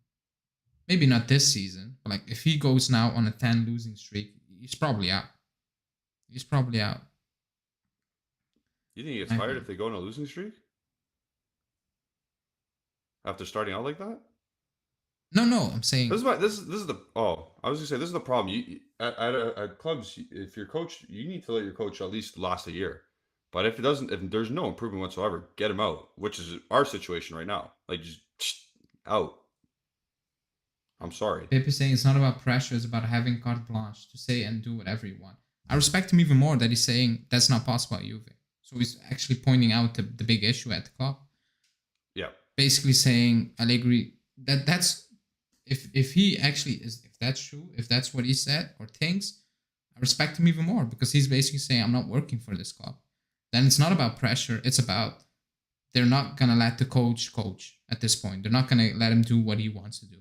[SPEAKER 2] Maybe not this season, but like if he goes now on a 10 losing streak, he's probably out. You
[SPEAKER 1] think he gets fired if they go on a losing streak? After starting out like that?
[SPEAKER 2] No, I'm saying
[SPEAKER 1] this is the I was gonna say this is the problem. You at clubs, if your coach, you need to let your coach at least last a year. But if there's no improvement whatsoever, get him out. Which is our situation right now. Like just out. I'm sorry.
[SPEAKER 2] Pepe saying it's not about pressure; it's about having carte blanche to say and do whatever you want. I respect him even more that he's saying that's not possible at Juve. So he's actually pointing out the big issue at the club.
[SPEAKER 1] Yeah.
[SPEAKER 2] Basically saying Allegri that's if he actually is, if that's true, if that's what he said or thinks, I respect him even more because he's basically saying I'm not working for this club. Then it's not about pressure. It's about they're not gonna let the coach at this point. They're not gonna let him do what he wants to do.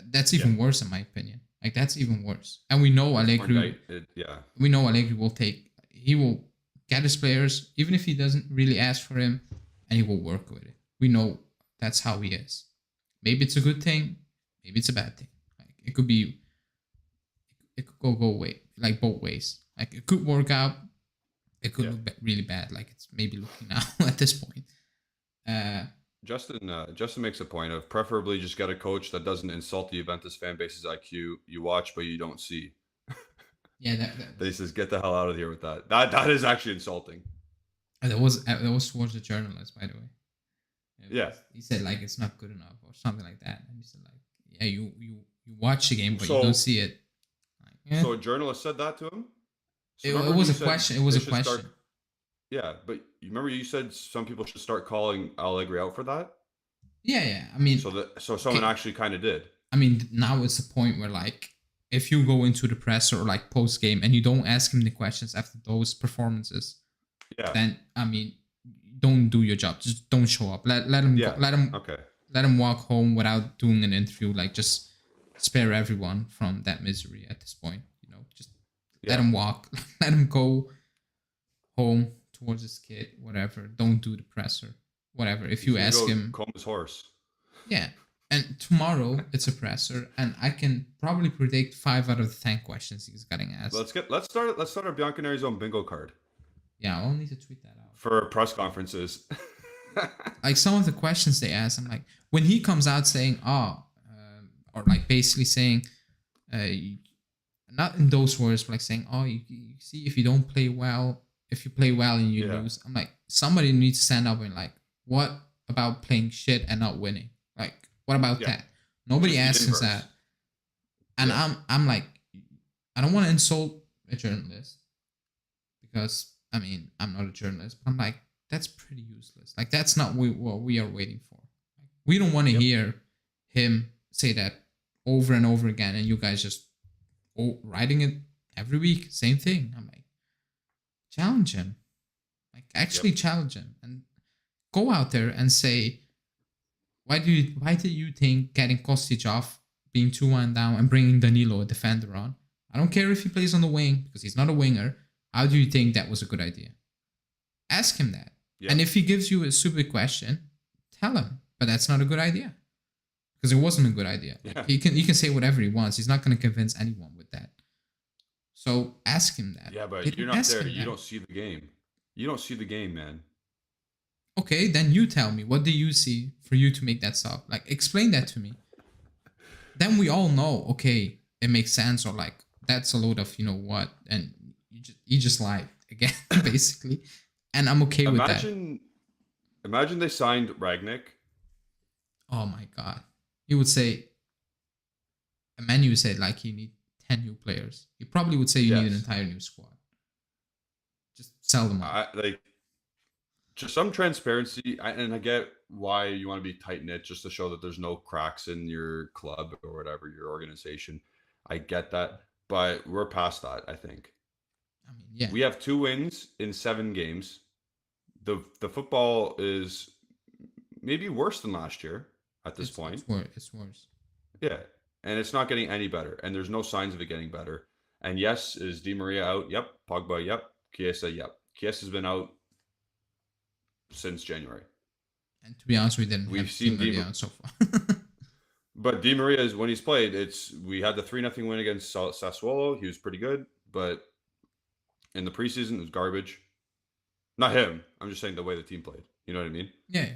[SPEAKER 2] That's even worse in my opinion. Like that's even worse. And we know Allegri. We know Allegri he will get his players even if he doesn't really ask for him, and he will work with it. We know that's how he is. Maybe it's a good thing. Maybe it's a bad thing. Like it could go away, like both ways. Like it could work out. It could look really bad. Like it's maybe looking now at this point.
[SPEAKER 1] Justin makes a point of preferably just get a coach that doesn't insult the Juventus fan base's IQ. You watch, but you don't see.
[SPEAKER 2] Yeah,
[SPEAKER 1] he says, "Get the hell out of here with that." That is actually insulting.
[SPEAKER 2] That was towards the journalist, by the way. He said like it's not good enough or something like that, and he said like, yeah, you watch the game, but you don't see it. Like,
[SPEAKER 1] So a journalist said that to him.
[SPEAKER 2] So it was a question. It was a question.
[SPEAKER 1] But you remember you said some people should start calling Allegri out for that?
[SPEAKER 2] Yeah. I mean,
[SPEAKER 1] so someone actually kind of did.
[SPEAKER 2] I mean, now it's the point where like if you go into the presser or like post game and you don't ask him the questions after those performances, then I mean, don't do your job. Just don't show up. Let him let him walk home without doing an interview. Like just spare everyone from that misery at this point. Just let him walk. Let him go home towards his kid. Whatever. Don't do the presser. Whatever. If you ask him,
[SPEAKER 1] comb his horse.
[SPEAKER 2] Yeah. And tomorrow it's a presser, and I can probably predict 5 out of the 10 questions he's getting asked.
[SPEAKER 1] Let's start our Bianconerizone bingo card.
[SPEAKER 2] Yeah, I'll need to tweet that out
[SPEAKER 1] for press conferences.
[SPEAKER 2] Like some of the questions they ask, I'm like, when he comes out saying, or like basically saying, not in those words, but like saying, you see, if you don't play well, if you play well and you lose, I'm like, somebody needs to stand up and like, what about playing shit and not winning? Like, what about that? Nobody asks that. And I'm like, I don't want to insult a journalist because I mean, I'm not a journalist, but I'm like, that's pretty useless. Like, that's not what we are waiting for. Like, we don't want to hear him say that over and over again, and you guys just writing it every week, same thing. I'm like, challenge him. Like actually challenge him and go out there and say, why do you think getting Kostic off, being 2-1 down, and bringing Danilo, a defender, on? I don't care if he plays on the wing because he's not a winger. How do you think that was a good idea? Ask him that. Yeah. And if he gives you a stupid question, tell him. But that's not a good idea because it wasn't a good idea. Yeah. Like, he can say whatever he wants. He's not going to convince anyone with that. So ask him that.
[SPEAKER 1] Yeah, but you're not there. You don't see the game. You don't see the game, man.
[SPEAKER 2] Okay, then you tell me. What do you see for you to make that stop? Like, explain that to me. Then we all know, okay, it makes sense, or like, that's a load of, you know what, and you just lied again, basically. And I'm okay with that.
[SPEAKER 1] Imagine they signed Ragnick.
[SPEAKER 2] Oh my God. He would say, Emmanuel said, like, you need 10 new players. He probably would say you need an entire new squad. Just sell them all.
[SPEAKER 1] Just some transparency, and I get why you want to be tight-knit just to show that there's no cracks in your club or whatever, your organization. I get that, but we're past that, I think.
[SPEAKER 2] I mean, yeah.
[SPEAKER 1] We have 2 wins in 7 games. The football is maybe worse than last year at this point.
[SPEAKER 2] It's worse.
[SPEAKER 1] Yeah, and it's not getting any better, and there's no signs of it getting better. And yes, is Di Maria out? Yep. Pogba, yep. Chiesa, yep. Chiesa's been out since January.
[SPEAKER 2] And to be honest, we've seen Di Maria so far.
[SPEAKER 1] But Di Maria is, when he's played, we had the 3-0 win against Sassuolo. He was pretty good, but in the preseason, it was garbage. Not him. I'm just saying the way the team played. You know what I mean?
[SPEAKER 2] Yeah.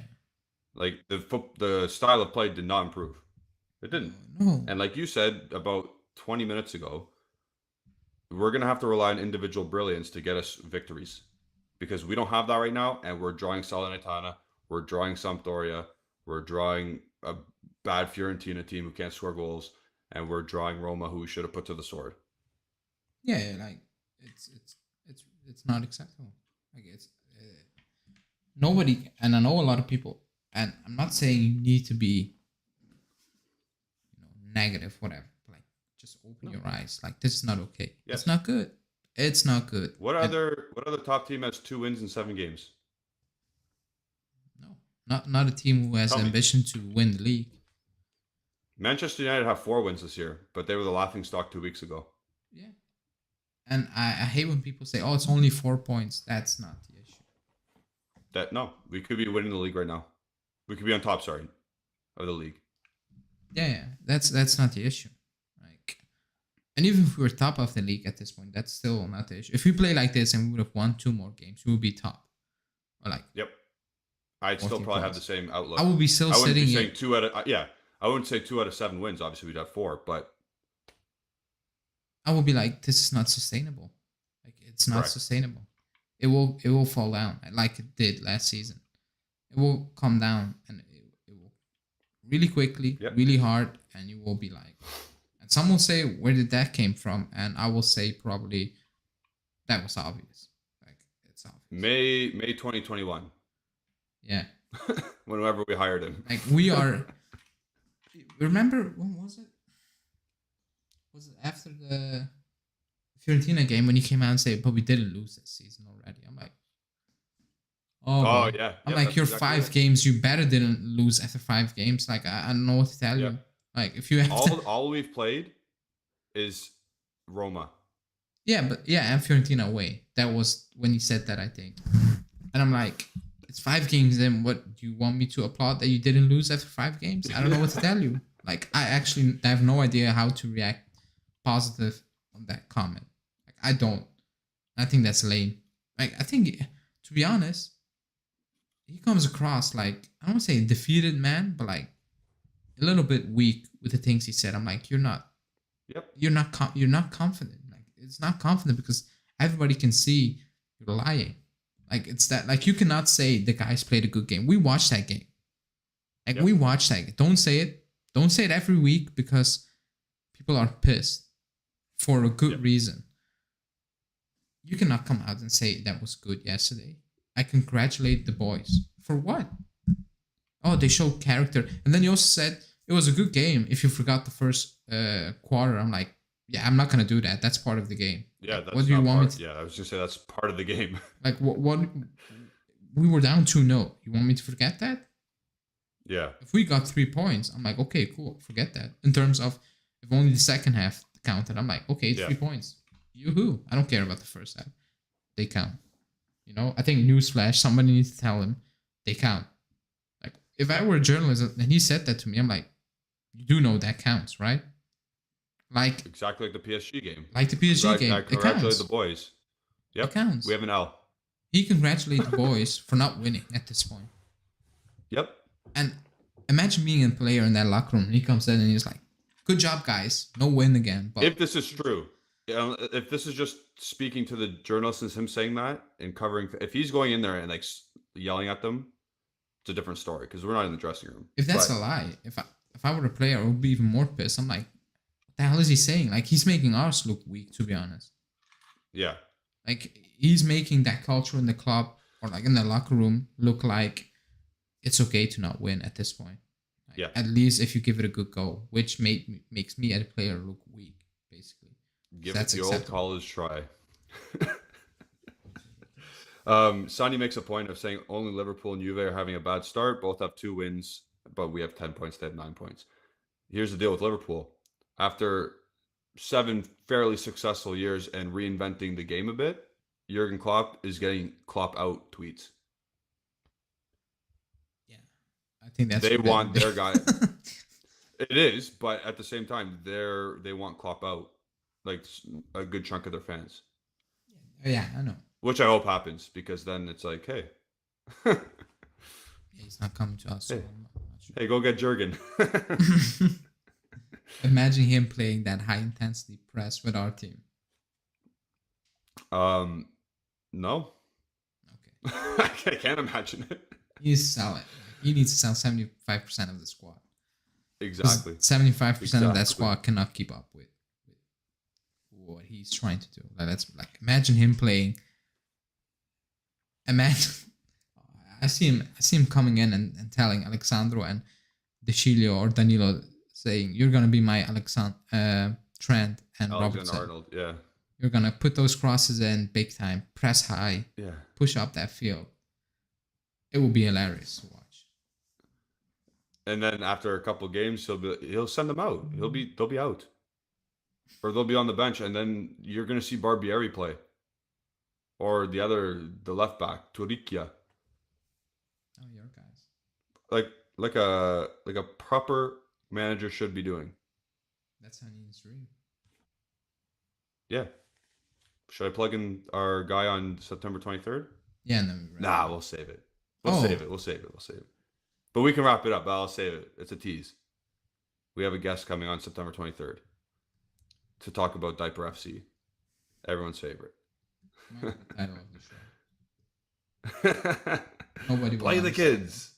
[SPEAKER 1] Like the style of play did not improve. It didn't.
[SPEAKER 2] No.
[SPEAKER 1] And like you said about 20 minutes ago, we're gonna have to rely on individual brilliance to get us victories, because we don't have that right now, and we're drawing Salernitana, we're drawing Sampdoria, we're drawing a bad Fiorentina team who can't score goals, and we're drawing Roma, who we should have put to the sword.
[SPEAKER 2] Yeah, like it's not acceptable. Like it's nobody, and I know a lot of people, and I'm not saying you need to be, negative, whatever. Like, just open your eyes. Like, this is not okay. Yes. It's not good. It's not good.
[SPEAKER 1] What other top team has 2 wins in 7 games?
[SPEAKER 2] No, not a team who has ambition to win the league.
[SPEAKER 1] Manchester United have 4 wins this year, but they were the laughingstock 2 weeks ago.
[SPEAKER 2] Yeah. And I hate when people say, oh, it's only 4 points. That's not the issue.
[SPEAKER 1] No, we could be winning the league right now. We could be on top, of the league.
[SPEAKER 2] Yeah, that's not the issue. Like, and even if we were top of the league at this point, that's still not the issue. If we play like this and we would have won 2 more games, we would be top. Or like,
[SPEAKER 1] yep. I'd still probably have the same outlook.
[SPEAKER 2] I would be still sitting.
[SPEAKER 1] I wouldn't be saying I wouldn't say 2 out of 7 wins. Obviously, we'd have 4, but
[SPEAKER 2] I would be like, this is not sustainable. Like, it's not sustainable. It will fall down like it did last season. It will come down, and it will really quickly, really hard, and you will be like, and some will say, where did that came from? And I will say probably that was obvious. Like, it's obvious.
[SPEAKER 1] May 2021.
[SPEAKER 2] Yeah.
[SPEAKER 1] Whenever we hired him.
[SPEAKER 2] Like, we are. Remember, when was it? Was it after the Fiorentina game when he came out and said, but we didn't lose this season already? I'm like, oh yeah. I'm like, you're exactly 5 games. You better didn't lose after 5 games. Like, I don't know what to tell you. Like, if you have
[SPEAKER 1] all we've played is Roma.
[SPEAKER 2] Yeah, and Fiorentina away. That was when he said that, I think. And I'm like, it's 5 games in. What, do you want me to applaud that you didn't lose after 5 games? I don't know what to tell you. Like, I have no idea how to react positive on that comment. Like, I don't. I think that's lame. Like, I think, to be honest, he comes across like, I don't want to say a defeated man, but like a little bit weak with the things he said. I'm like, you're not.
[SPEAKER 1] Yep.
[SPEAKER 2] You're not confident. Like, it's not confident because everybody can see you're lying. Like, it's that, like, you cannot say the guys played a good game. We watched that game. Like, we watched that game. Don't say it. Don't say it every week because people are pissed for a good reason. You cannot come out and say that was good yesterday. I congratulate the boys. For what? Oh, they showed character. And then you also said it was a good game if you forgot the first quarter. I'm like, Yeah, I'm not gonna do that. That's part of the game.
[SPEAKER 1] Yeah,
[SPEAKER 2] Like, what
[SPEAKER 1] that's
[SPEAKER 2] do you
[SPEAKER 1] not
[SPEAKER 2] want me
[SPEAKER 1] part.
[SPEAKER 2] to?
[SPEAKER 1] Yeah, I was gonna say that's part of the game.
[SPEAKER 2] Like, what? We were down 2-0. You want me to forget that?
[SPEAKER 1] Yeah,
[SPEAKER 2] If we got 3 points, I'm like, okay, cool, forget that. In terms of if only the second half counted, I'm like, okay,
[SPEAKER 1] yeah,
[SPEAKER 2] 3 points. Yoo-hoo. I don't care about the first half. They count. You know, I think newsflash, somebody needs to tell him they count. Like, if I
[SPEAKER 1] yeah.
[SPEAKER 2] were a journalist and he said that to me, I'm like, you do know that counts, right? Like,
[SPEAKER 1] Exactly like the PSG game.
[SPEAKER 2] like the PSG
[SPEAKER 1] I
[SPEAKER 2] game, it
[SPEAKER 1] congratulate the
[SPEAKER 2] counts.
[SPEAKER 1] boys.
[SPEAKER 2] It
[SPEAKER 1] Yep, we
[SPEAKER 2] counts.
[SPEAKER 1] have an L.
[SPEAKER 2] He congratulated the boys for not winning at this point.
[SPEAKER 1] Yep.
[SPEAKER 2] And imagine being a player in that locker room and he comes in and he's like, good job, guys. No win again. But
[SPEAKER 1] If this is true, if this is just speaking to the journalists and him saying that and covering, if he's going in there and like yelling at them, it's a different story because we're not in the dressing room.
[SPEAKER 2] if that's
[SPEAKER 1] But
[SPEAKER 2] a lie, if I were a player, I would be even more pissed. I'm like, what the hell is he saying? Like, he's making ours look weak, to be honest.
[SPEAKER 1] yeah,
[SPEAKER 2] Like, he's making that culture in the club or like in the locker room look like it's okay to not win at this point. Like,
[SPEAKER 1] yeah,
[SPEAKER 2] at least if you give it a good go, which makes me as a player look weak, basically.
[SPEAKER 1] give it
[SPEAKER 2] That's
[SPEAKER 1] the old
[SPEAKER 2] acceptable.
[SPEAKER 1] college try. Sonny makes a point of saying only Liverpool and Juve are having a bad start. Both have 2 wins, but we have 10 points. They have 9 points. Here's the deal with Liverpool. After 7 fairly successful years and reinventing the game a bit, Jurgen Klopp is getting Klopp out tweets.
[SPEAKER 2] Yeah, I think that's
[SPEAKER 1] They
[SPEAKER 2] a bit
[SPEAKER 1] want their guy. It is, but at the same time, they want Klopp out, like a good chunk of their fans,
[SPEAKER 2] Yeah, I know.
[SPEAKER 1] which I hope happens because then it's like, hey,
[SPEAKER 2] Yeah, he's not coming to us. So
[SPEAKER 1] hey,
[SPEAKER 2] I'm not sure.
[SPEAKER 1] hey, go get Jurgen.
[SPEAKER 2] Imagine him playing that high intensity press with our team.
[SPEAKER 1] No,
[SPEAKER 2] Okay.
[SPEAKER 1] I can't imagine it.
[SPEAKER 2] He needs to sell it. He needs to sell 75% of the squad.
[SPEAKER 1] Exactly.
[SPEAKER 2] 75% of that
[SPEAKER 1] Exactly.
[SPEAKER 2] squad cannot keep up with what he's trying to do. Like, that's like, imagine him playing. Imagine I see him coming in and telling Alexandro and De Chilio or Danilo saying, you're gonna be my Trent and
[SPEAKER 1] Alexander
[SPEAKER 2] Robertson.
[SPEAKER 1] Arnold, yeah.
[SPEAKER 2] You're gonna put those crosses in big time, press high,
[SPEAKER 1] Yeah.
[SPEAKER 2] push up that field. It will be hilarious to watch.
[SPEAKER 1] And then after a couple games, he'll send them out. They'll be out, or they'll be on the bench, and then you're gonna see Barbieri play, or the left back Turicchia,
[SPEAKER 2] Oh, your guys.
[SPEAKER 1] like a proper manager should be doing.
[SPEAKER 2] That's how he needs to read.
[SPEAKER 1] Yeah. Should I plug in our guy on September 23rd?
[SPEAKER 2] Yeah, and then
[SPEAKER 1] Nah, we'll save it. We'll
[SPEAKER 2] Oh.
[SPEAKER 1] save it. We'll save it. We'll save it. But we can wrap it up. But I'll save it. It's a tease. We have a guest coming on September 23rd to talk about Diaper FC, everyone's favorite.
[SPEAKER 2] Might be the title of the show. Nobody will
[SPEAKER 1] Play the
[SPEAKER 2] understand.
[SPEAKER 1] kids.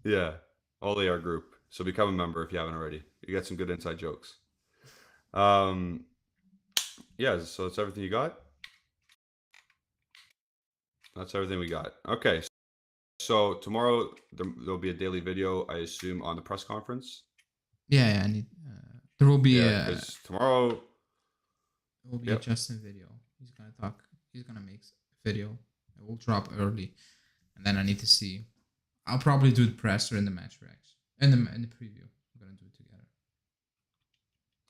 [SPEAKER 1] Yeah. Only our group. So become a member if you haven't already. You get some good inside jokes. Yeah, so that's everything you got? That's everything we got. Okay. So tomorrow there'll be a daily video, I assume, on the press conference.
[SPEAKER 2] Yeah, I need. There will be
[SPEAKER 1] because tomorrow
[SPEAKER 2] It will be
[SPEAKER 1] Yep.
[SPEAKER 2] a Justin video. He's gonna talk. He's gonna make a video. It will drop early, and then I need to see. I'll probably do the presser in the match reaction in the preview. We're gonna do it together.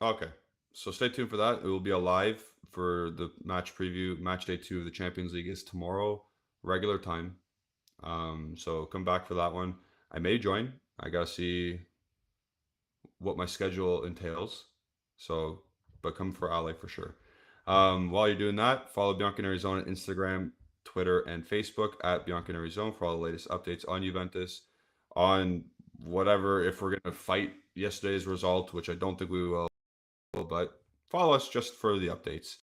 [SPEAKER 1] Okay. So stay tuned for that. It will be a live for the match preview. Match day 2 of the Champions League is tomorrow, regular time. So come back for that one. I may join. I gotta see what my schedule entails. So, but come for Ale for sure. While you're doing that, follow bianconerizone on Instagram, Twitter, and Facebook at bianconerizone for all the latest updates on Juventus, on whatever, if we're going to fight yesterday's result, which I don't think we will, but follow us just for the updates.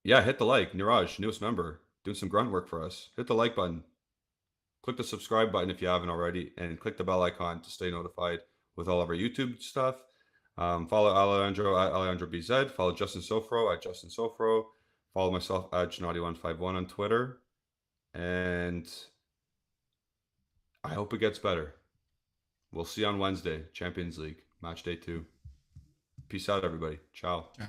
[SPEAKER 1] Yeah, hit the like. Niraj, newest member, doing some grunt work for us. Hit the like button. Click the subscribe button if you haven't already, and click the bell icon to stay notified with all of our YouTube stuff. Follow Alejandro at AlejandroBZ. Follow Justin Sofro at Justin Sofro. Follow myself at Gennady151 on Twitter. And I hope it gets better. We'll see you on Wednesday, Champions League, match day 2. Peace out, everybody. Ciao.
[SPEAKER 2] Ciao.